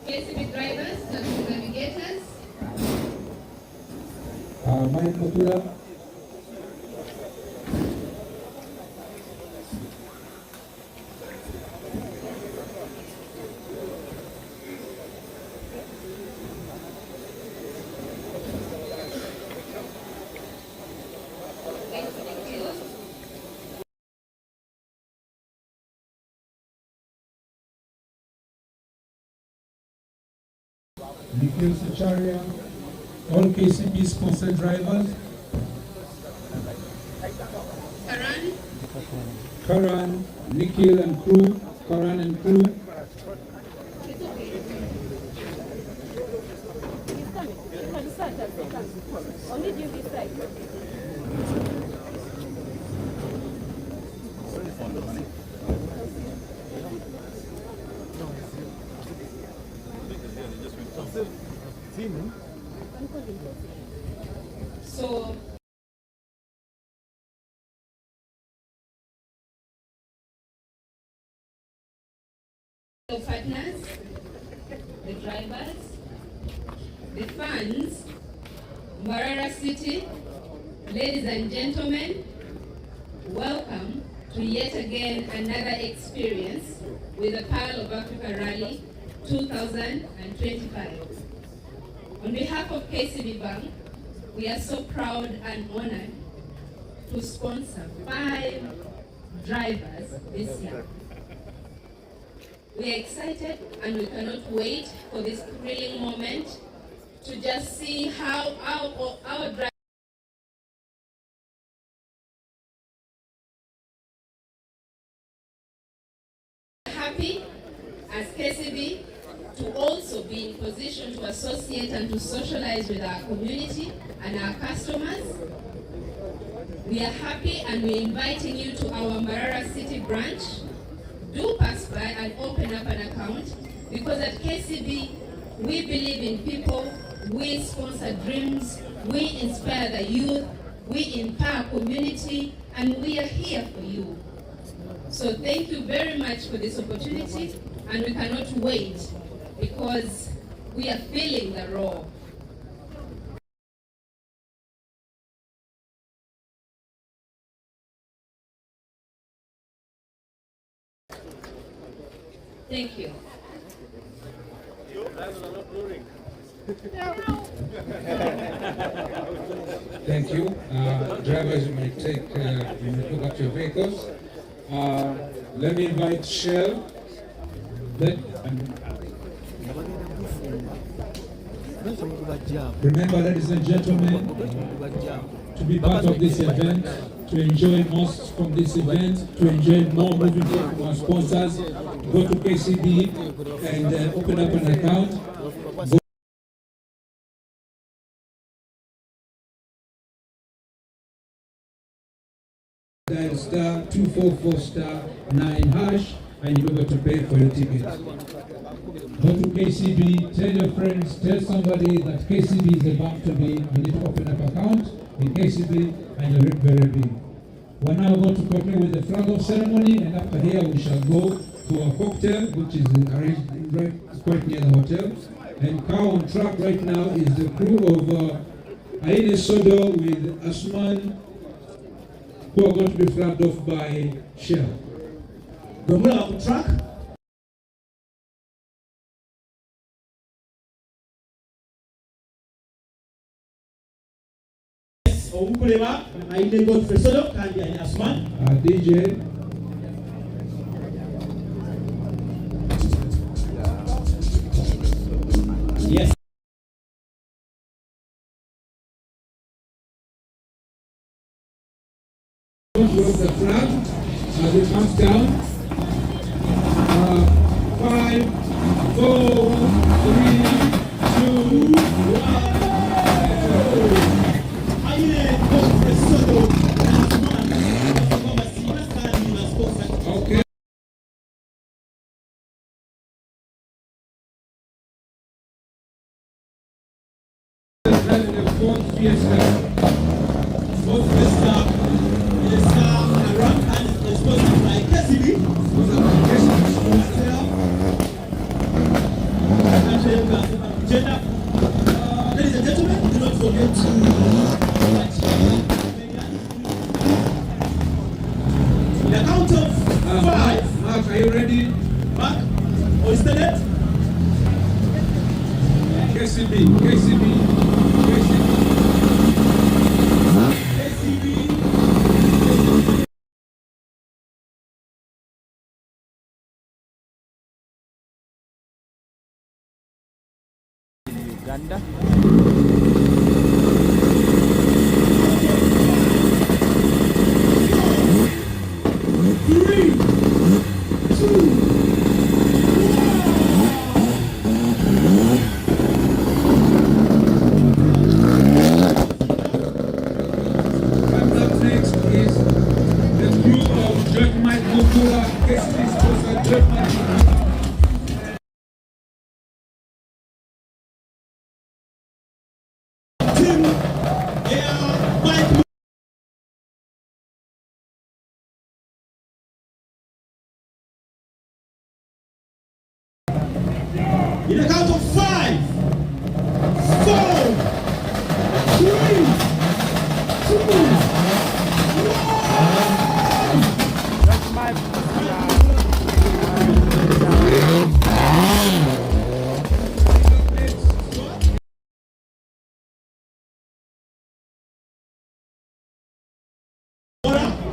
KCB drivers, navigators, Mike Mokula. Nikhil Sacharia, all KCB sponsored drivers, Karan, Nikhil and crew, Karan and crew. so the partners, the drivers, the fans, Mbarara City, ladies and gentlemen, welcome to yet again another experience with the Pearl of Africa Rally 2025. On behalf of KCB Bank, we are so proud and honored to sponsor 5 drivers this year. We are excited and we cannot wait for this thrilling moment to just see how our drivers happy as KCB to also be in position to associate and to socialize with our community and our customers. We are happy and we're inviting you to our Mbarara City branch. Do pass by and open up an account because at KCB we believe in people, we sponsor dreams, we inspire the youth, we empower community, and we are here for you. So thank you very much for this opportunity, and we cannot wait because we are feeling the roar. Thank you. Thank you. Drivers, you might look at your vehicles. Let me invite Shell. Remember, ladies and gentlemen, to be part of this event, to enjoy most from this event, to enjoy more moving from our sponsors, go to KCB and open up an account. Dial star 244 star 9 hash and you're able to pay for your ticket. Go to KCB, tell your friends, tell somebody that KCB is about to be, you need to open up account in KCB and you're very big. We're now going to continue with the flag off ceremony, and after here we shall go to a cocktail which is arranged right quite near the hotel. And car on track right now is the crew of Aine Sodo with Asman, who are going to be flagged off by Shell. We're on track. Omukuleba Aine Godfrey Sodo kandi Aine Asman. DJ. Yes. With the flag as it comes down. 5, 4, 3, 2, 1. Okay. The fourth Fiesta. Fourth Fiesta is around and it's sponsored by KCB. Ladies and gentlemen, do not forget to the count of 5. Mark, are you ready? Mark, or is that it? KCB, KCB, KCB. Uganda. In a count of 5, 4, 3, 2,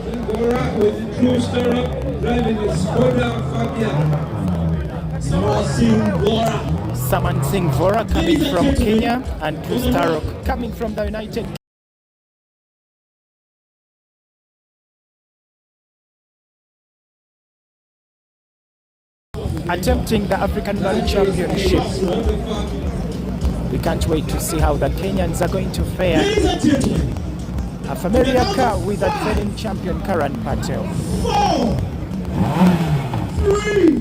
Mbarara with the true stirrup, driving a Skoda Fabia. Saman Singh Vora coming from Kenya, and Starok coming from the United Kingdom. Attempting the African Rally Championship. We can't wait to see how the Kenyans are going to fare. A familiar car with a defending champion Karan Patel. 4, 3,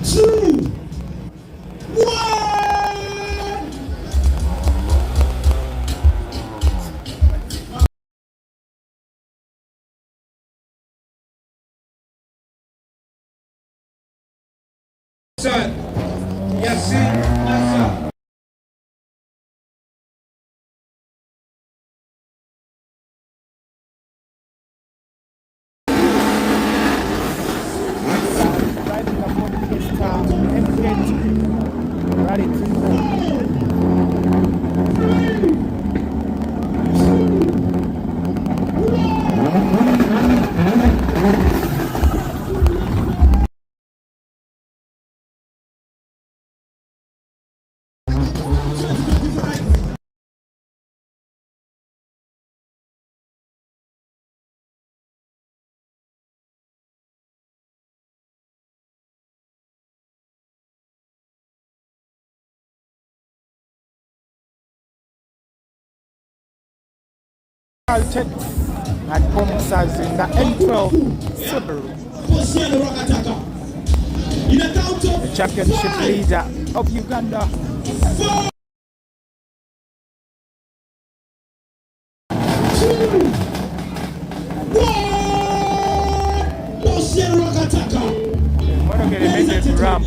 2, 1. Yasin Nasa. Driving a Ford Fiesta M8 Rally 3. Caltex and Pomsas in the N12 Subaru. The championship leader of Uganda. Ramp.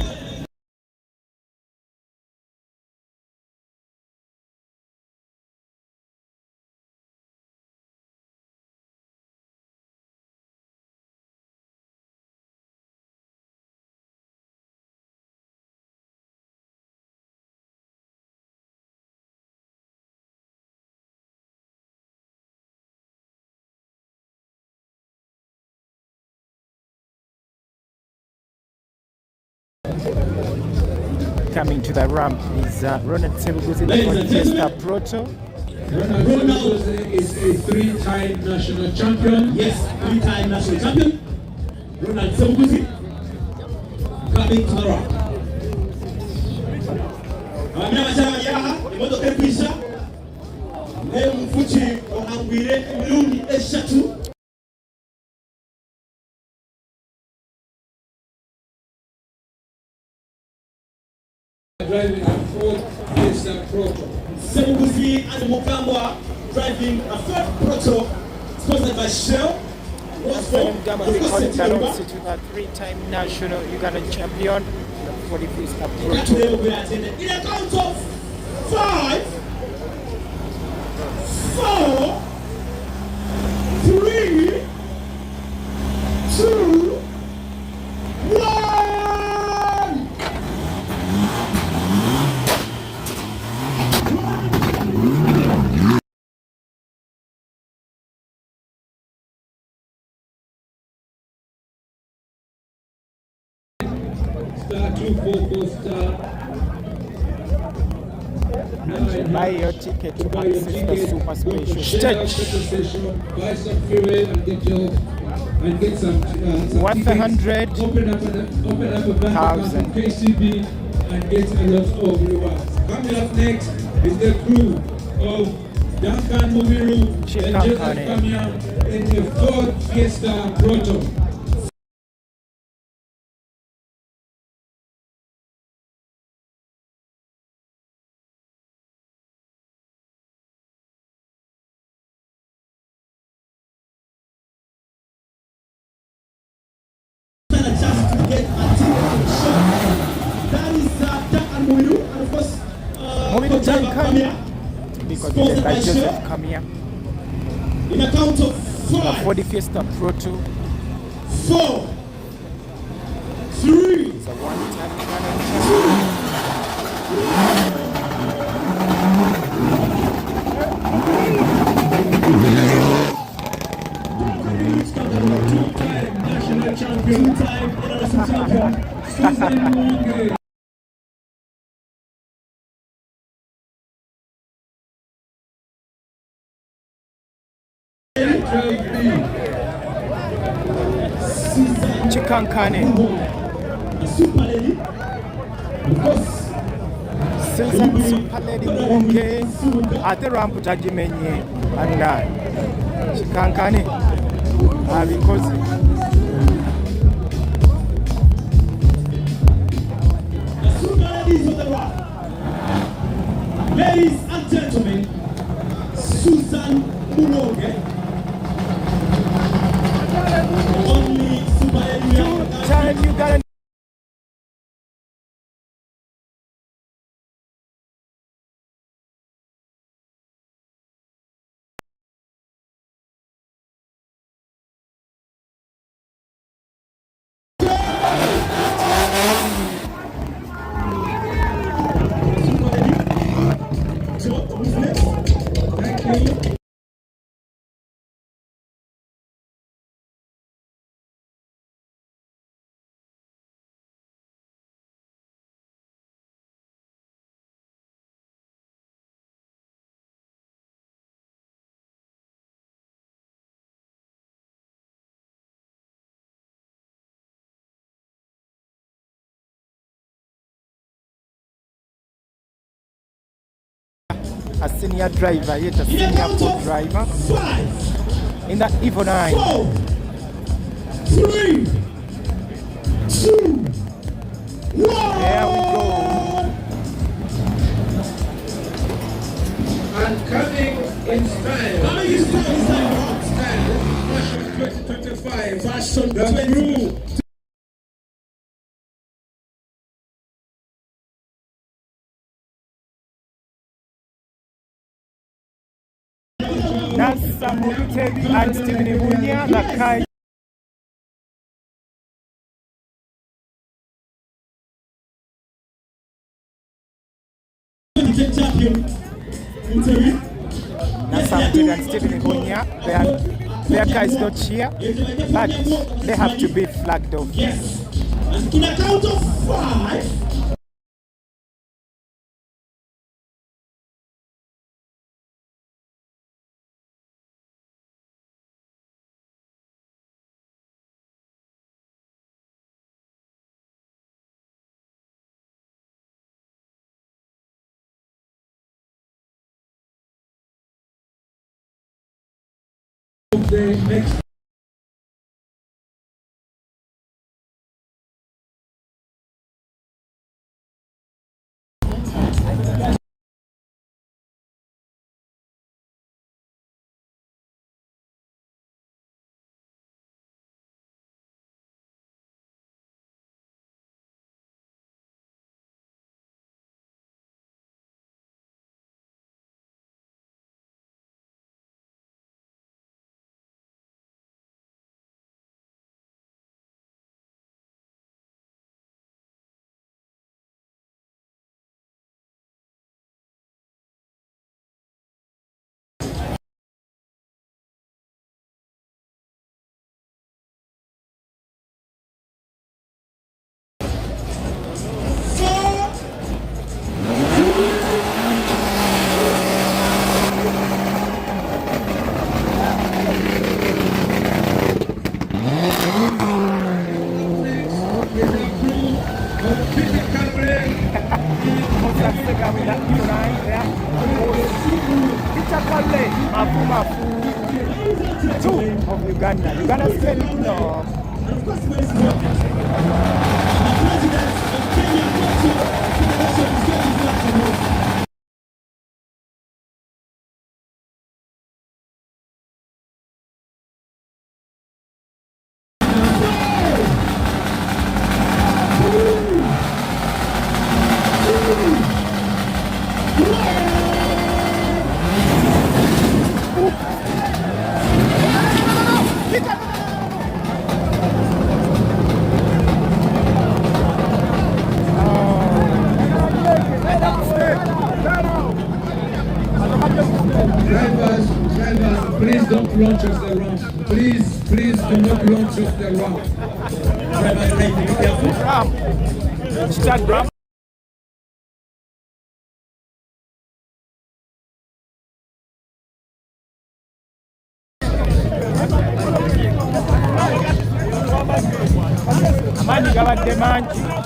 Coming to the ramp is Ronald Sebuguzi, the Fiesta Proto. Ronald is a three-time national champion. Yes, three-time national champion. Ronald Sebuguzi coming to the ramp. Abanyamajyama yaha imodoka y'ikwisha n'umufuki ohangwire imirundi eshatu. Driving a Ford Fiesta Proto. Sebuguzi and Mukambwa driving a Ford Proto sponsored by Shell. The three-time national Ugandan champion for the Fiesta Proto. In a count of 5, 4, 3, 2, 1. Star 244 star. Buy your ticket to access the super special Stage. stage. Buy some fuel and get some Worth tickets. 100. Open up a bank account in KCB and get a lot of rewards. Coming up next is the crew of Duncan Mubiru and Joseph Kamia in the Ford Fiesta Proto. Because by Joseph Kamia. In a count of 5, For the Fiesta Proto. 4, 3, It's a one-time Two-time national champion, two-time international champion, Susan Mwonge. Chikankane. Super Lady. Susan Super Lady Mwonge at the ramp Tajimenye and Chikankane. Because The Super Ladies of the Rock. Ladies and gentlemen, Susan Mwonge. Only Super Lady. two-time Ugandan a senior driver, yet a senior co-driver in the Evo 9. 4, 3, 2, 1. There we go. And coming in style. Coming in style. 2025. Fashion The crew. Nasa Mutebi and Stephen Ibunya, Lakai. Nasa Mutebi and Stephen Ibunya, their car is not here, but they have to be flagged off. Yes. And to the count of 5. The next Of Uganda. Uganda State, no. drivers, please don't launch off the ramp. Please do not launch off the ramp. Start ramp. Amani gabadde mangi.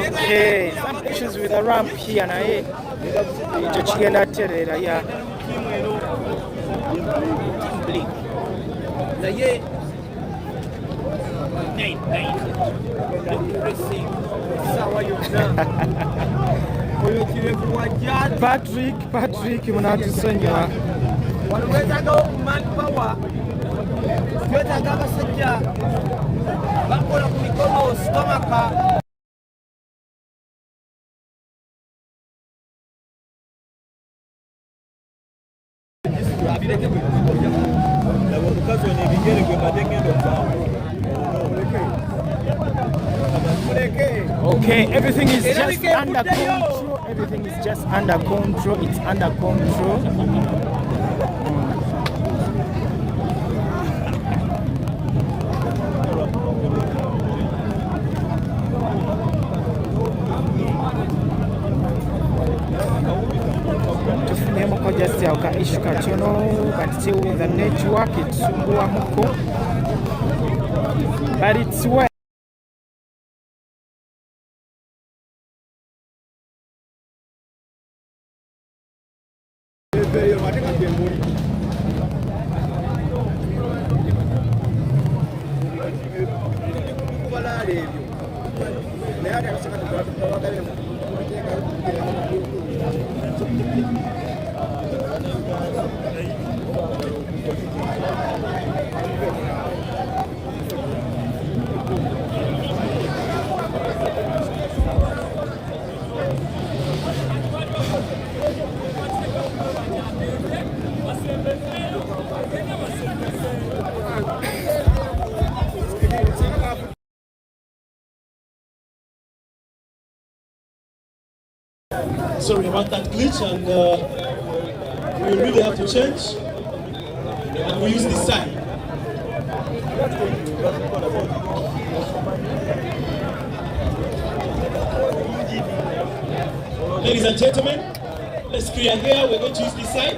Okay, some issues with the ramp here naye ekyo kigenda terera ya naye Patrick munatusonyiwa Okay, everything is just under control. Everything is just under control. It's under control. Tufunyemuko just yauka issue katono, but still the network itsumbua but it's well. Sorry about that glitch, and we really have to change. And we use this side. Ladies and gentlemen, let's clear here. We're going to use this side.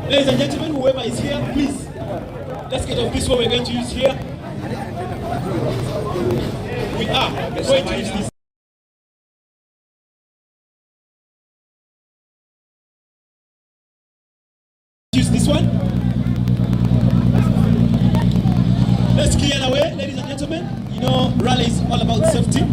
Ladies and gentlemen, whoever is here, please, let's get off this one. We're going to use here. We are going to use this. Use this one. Let's clear the way, ladies and gentlemen. You know, rally is all about safety.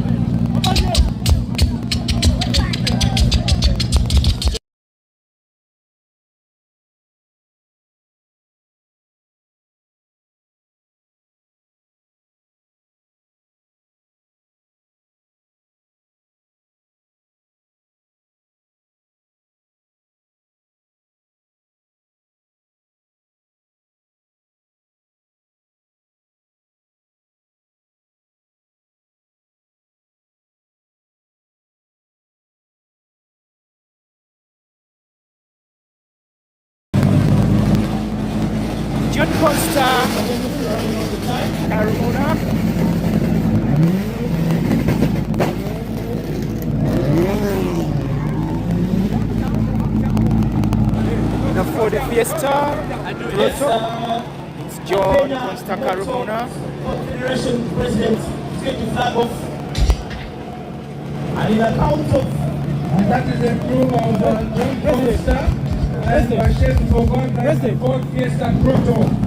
John Costa, Carmona. The Ford Fiesta, it's John Costa Carmona. Federation President is going to flag off. And in account of... And that is the crew of John Costa. And Machine for God, that's the Ford Fiesta Proto.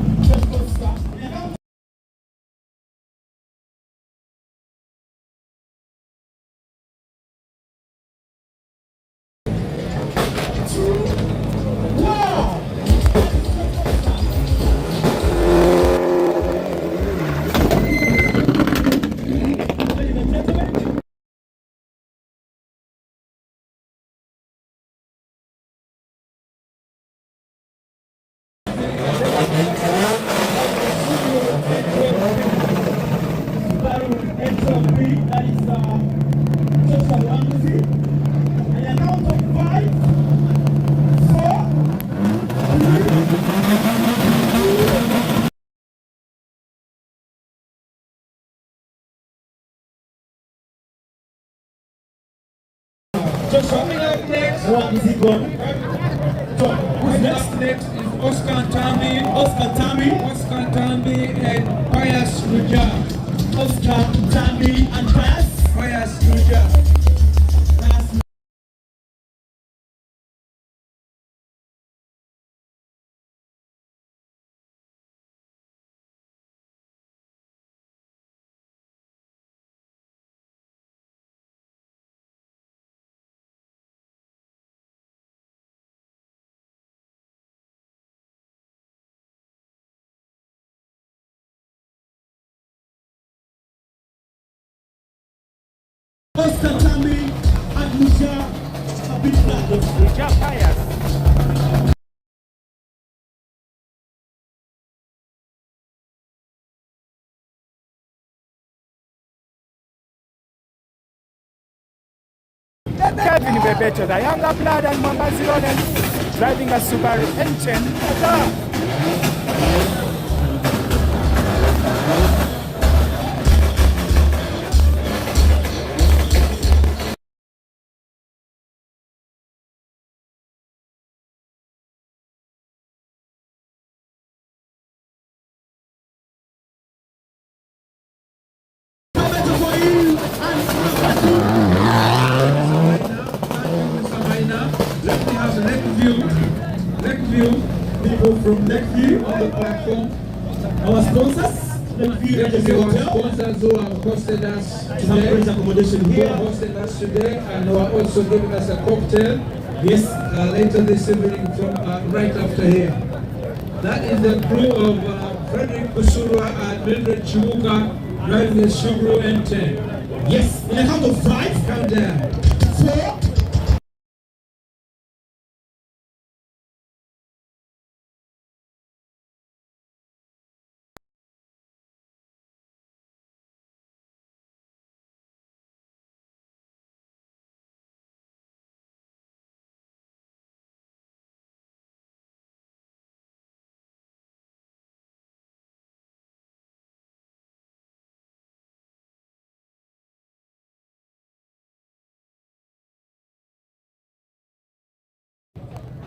What is it going? next? Up next is Oscar Tambi, and Pius Ruja. Oscar Tambi and Pius Ruja. Oscar Tambi and Ruja. A big round of Ruja Pius. Kevin Bebeto, the younger blood and Mambazi Lawrence, driving a Subaru engine. Let me have Lakeview, people from Lakeview on the platform. Our sponsors, Lakeview Our sponsors who have hosted us today, accommodation here. And who are also giving us a cocktail. Yes. Later this evening from right after here. That is the crew of Frederick Kusurwa and Mildred Chibuka driving the Subaru M10. Yes, in a count of 5, Count down. 4.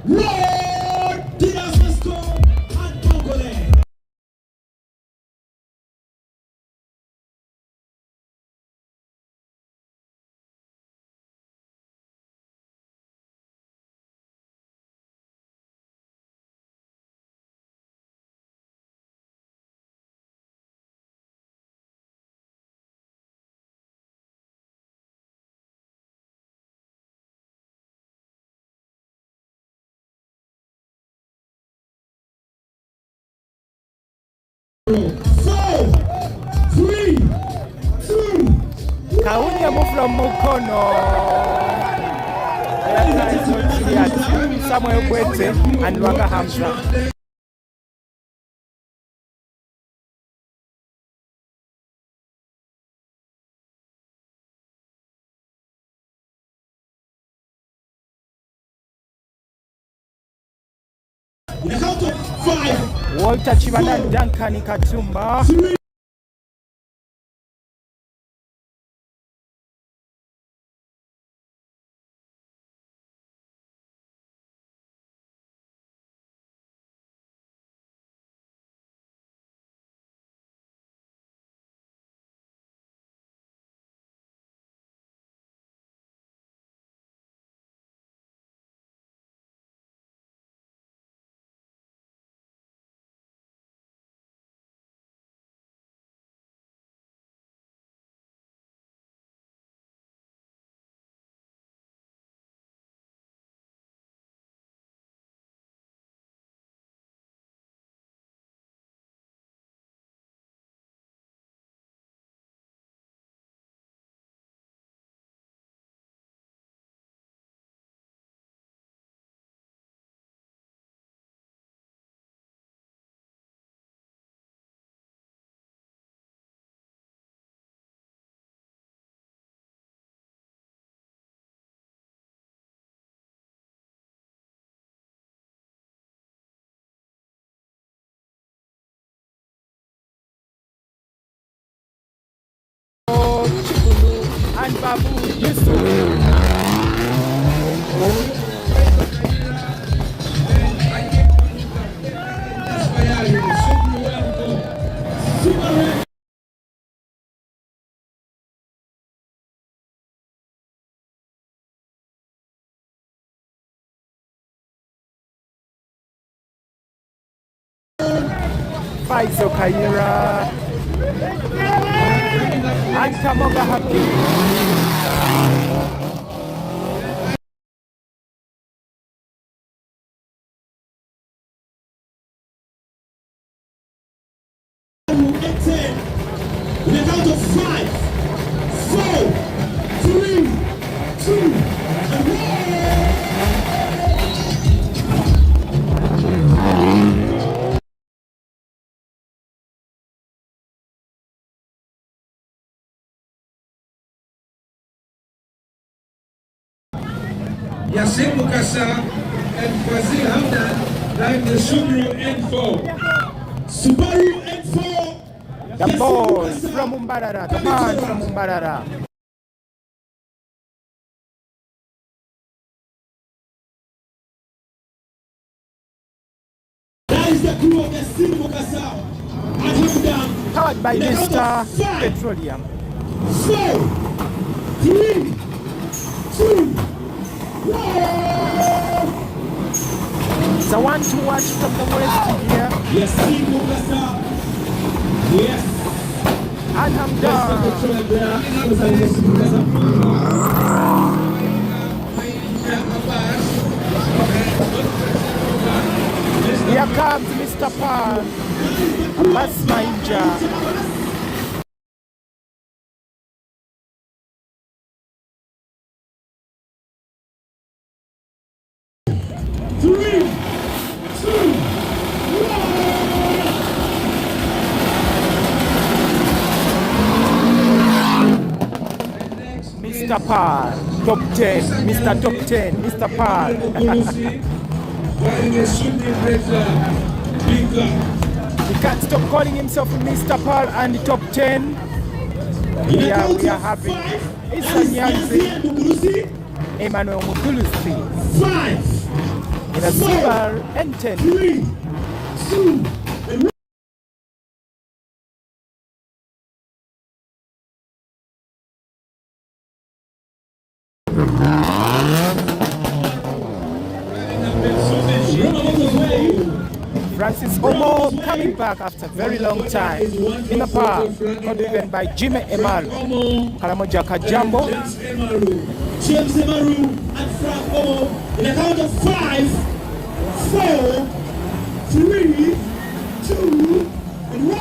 Lord Dinasco and Tongole. Kaunya muflo mukono. Samuel Kwete and Lwanga Hamza. In a count of 5. Walter Chibanda Duncan Katumba. 3. And Babu Yusuf. Faizo Kaira and Kamoga Happy. In a count of 5, 4, 3, 2, and 1. Yasin Mukasa and Fazil Hamdan drive the Subaru N4. Subaru N4. The boy from Mbarara, the man from Mbarara. That is the crew of the Yasin Mukasa. Powered by Mr. Petroleum. 4, 3, 2, 1. The one to watch from the west here. Yasin Mukasa. Yes. And I'm done. Here comes Mr. Pan. Abbas Mainja. Mr. Pan, top 10, Mr. Top 10, Mr. Pan. He can't stop calling himself Mr. Pan and top 10. Yeah, we are happy. It's Nyanzi, Emmanuel Mutulusi. 5, in a Subaru N10. 3, 2, and 1. Francis Omo coming back after a very long time in the park, driven by Jimmy Emaru, Karamoja Kajambo, James Emaru and Frank Omo in a count of 5, 4, 3, 2, and 1.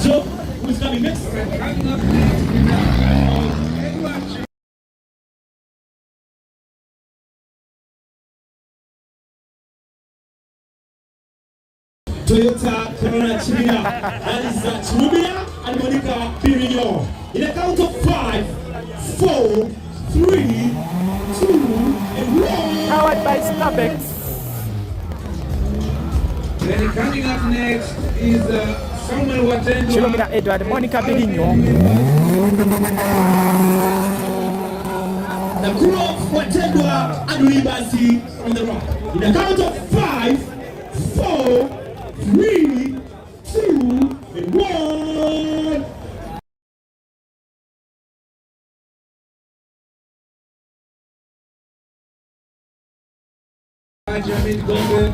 Joe, who's coming next? Toyota Corona Chimina, Aliza Chimina, and Monica Pirino. In a count of 5, 4, 3, 2, and 1. Powered by Starbucks. Then coming up next is Samuel Watendwa. Chilomina Edward, Monica Pirino. The crew of Watendwa and Ribasi on the right. In a count of 5, 4, 3, 2, and 1.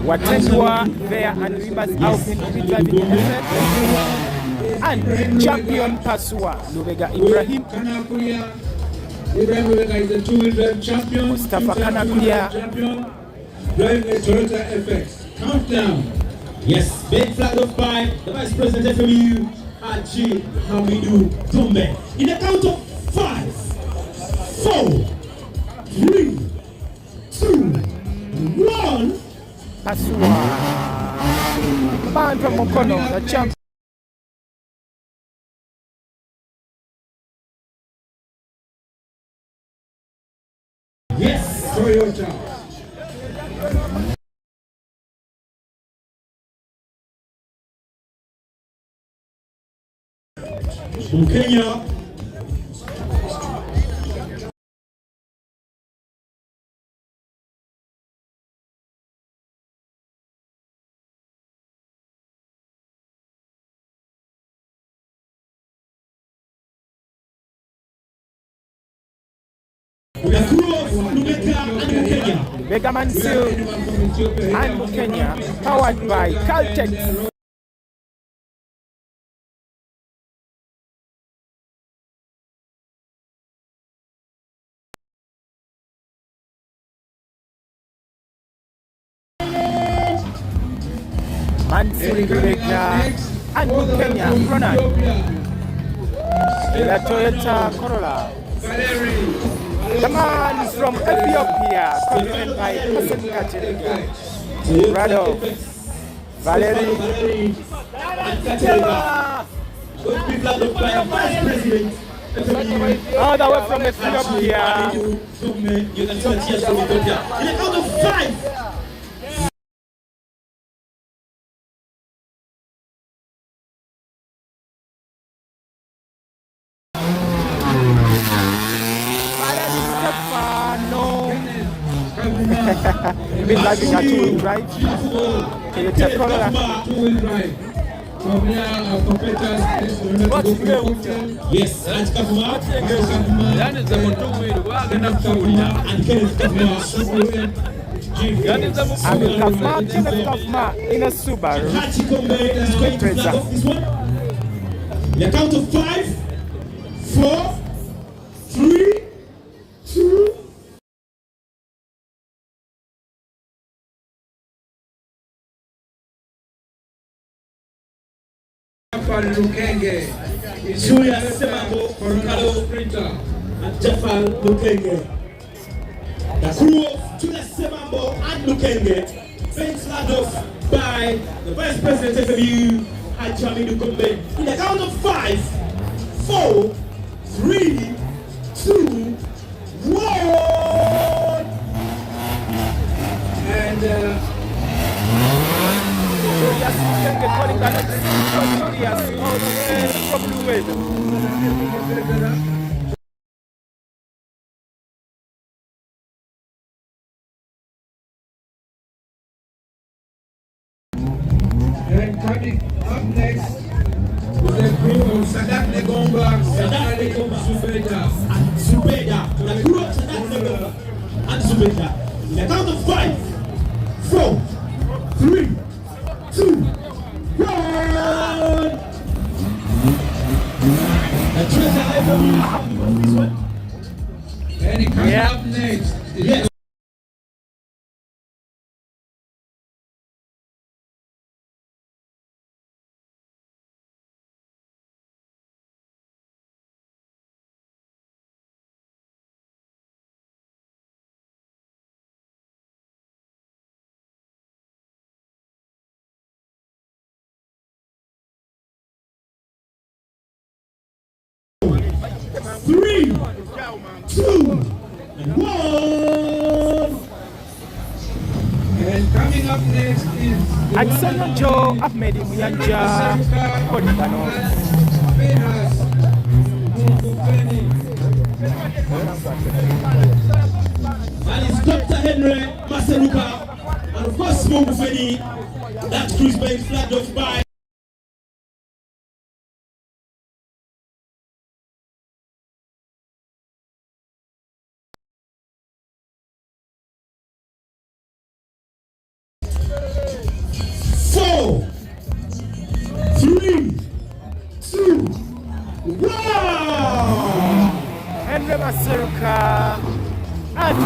Watendwa there and Rivers out in driving effort. And champion Pasua, Lubega Ibrahim. Ibrahim Lubega is the two-wheel drive champion. Mustafa Kanakulia. Driving a Toyota FX. Countdown. Yes, big flag of 5, the Vice President FMU, Achi Hamidu Tumbe. In a count of 5, 4, 3, 2, 1. Pasua. Man from Mokono, the champion. Yes, Toyota. From Kenya, Ethiopia. Bega Mansil and Kenya, powered by Caltex. Mansil Bega and Kenya, Ronald. The Toyota Corolla. The man from Ethiopia, confident by Hassan Katerega. Rado, Valerie, all the way from Ethiopia. In a count of 5. You've been driving a two-wheel drive. Can you take Corolla? Two-wheel drive. From here, our competitors, What's new? Yes, and Kafuma. and Kenneth Amin Kafma, Kenneth Kafma in a Subaru. Hachikombe is going to flag off this one. In a count of 5, 4, 3, 2. Julia Semabo, Carlo Sprinter. and Jafar Lukenge. The crew of Julia Semabo and Lukenge being flagged off by the Vice President of FMU, Hajami Lukumbe. In the count of 5, 4, 3, 2, 1. And Calling back from Blue Wave. then coming up next with the crew of Sadat Negomba, Sadat Subeda. And Zubeda, the crew of Sadat Negomba and Zubeda. In the count of 5, 4, 3, 2, 1. The treasure FMU. And coming up next is Yes. Three, 2, 1. and coming up next is Aksana Joe Ahmed Muyanja Kodibano. Venus Mukupeni. And it's Dr. Henry Maseruka and of course Mungufeni. That crew is being flagged off by four, 3, 2, 1. Henry Maseruka and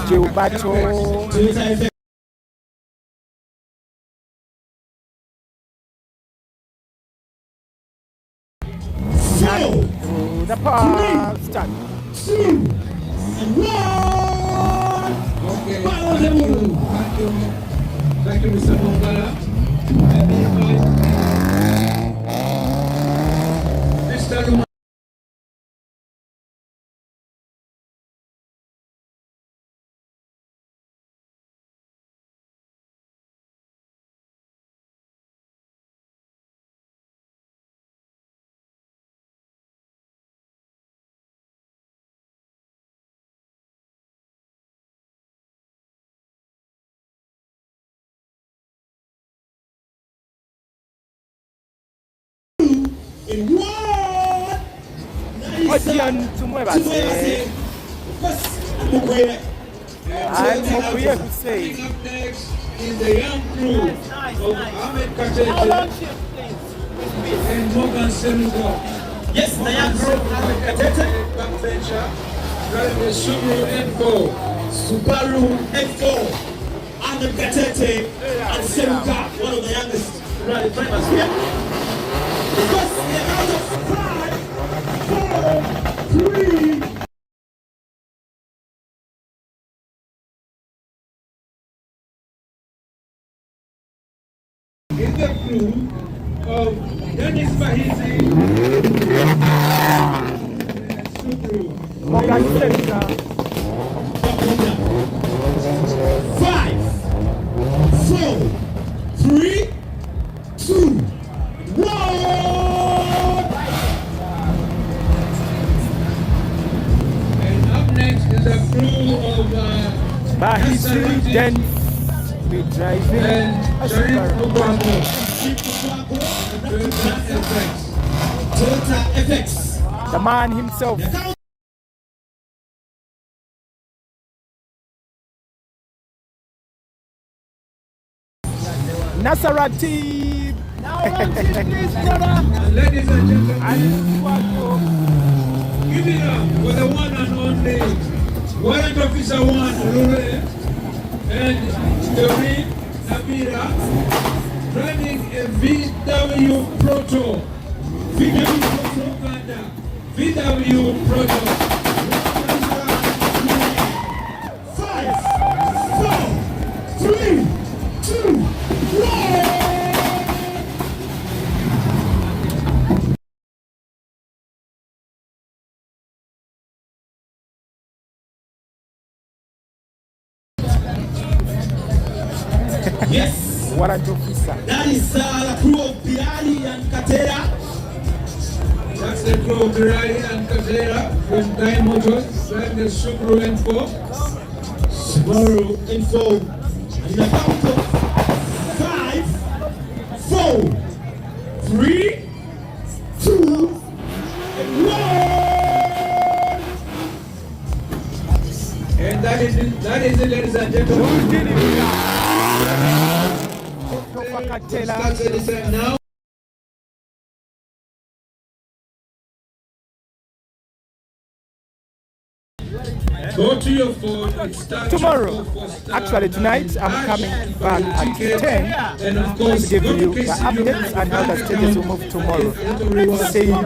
Gilberto. The park start. 2, and 1. Okay, thank you. Thank you, Mr. Mbarara. Mr. Luma. in 1. Odion tumwebaze. Mukwere. And Mokwiye Hussein. Up next is the young crew of Ahmed Katete and Morgan Senegal. Yes, the young crew of Ahmed Katete. Backbencher, driving the Subaru F4. Ahmed Katete and Seruka, one of the youngest rally drivers here. Because they're out of 5, 4, 3. In the crew of Dennis Bahizi, Subaru. Morgan Senegal. 5, 4, 3, 2, 1. And up next is a crew of Bahizi, then we driving and a Sharif Subaru. Okwamo. Toyota FX. The man himself. Nasarati. And ladies and gentlemen, give it up for the one and only Warrant Officer 1 Rure and Doreen Nabira driving a VW Proto. VW Proto. 5, 4, 3, 2, 1. Yes, Warrant officer. that is the crew of Bilali and Katera. That's the crew of Birari and Katera from Dai Motors driving the Subaru M4. Subaru Info. And the count of 5, 4, 3, 2, 1. And that is it, ladies and gentlemen. Starts at the same now. Go to your phone and start Tomorrow, actually tonight, I'm coming back at 10 and of course, to give you the updates and how the stages will move tomorrow. See you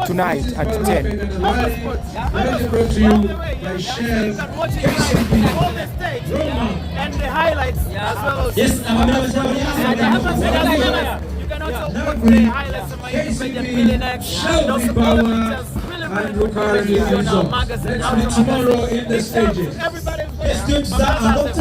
tonight at 10. That is brought to you by Shell, KCB, Roma. And the highlights as well as Yes, I'm you can also put the highlights on my YouTube really next and also follow pictures And Rukari on our magazine. Let's meet tomorrow in the stages. Everybody Yes, good, sir. I'm not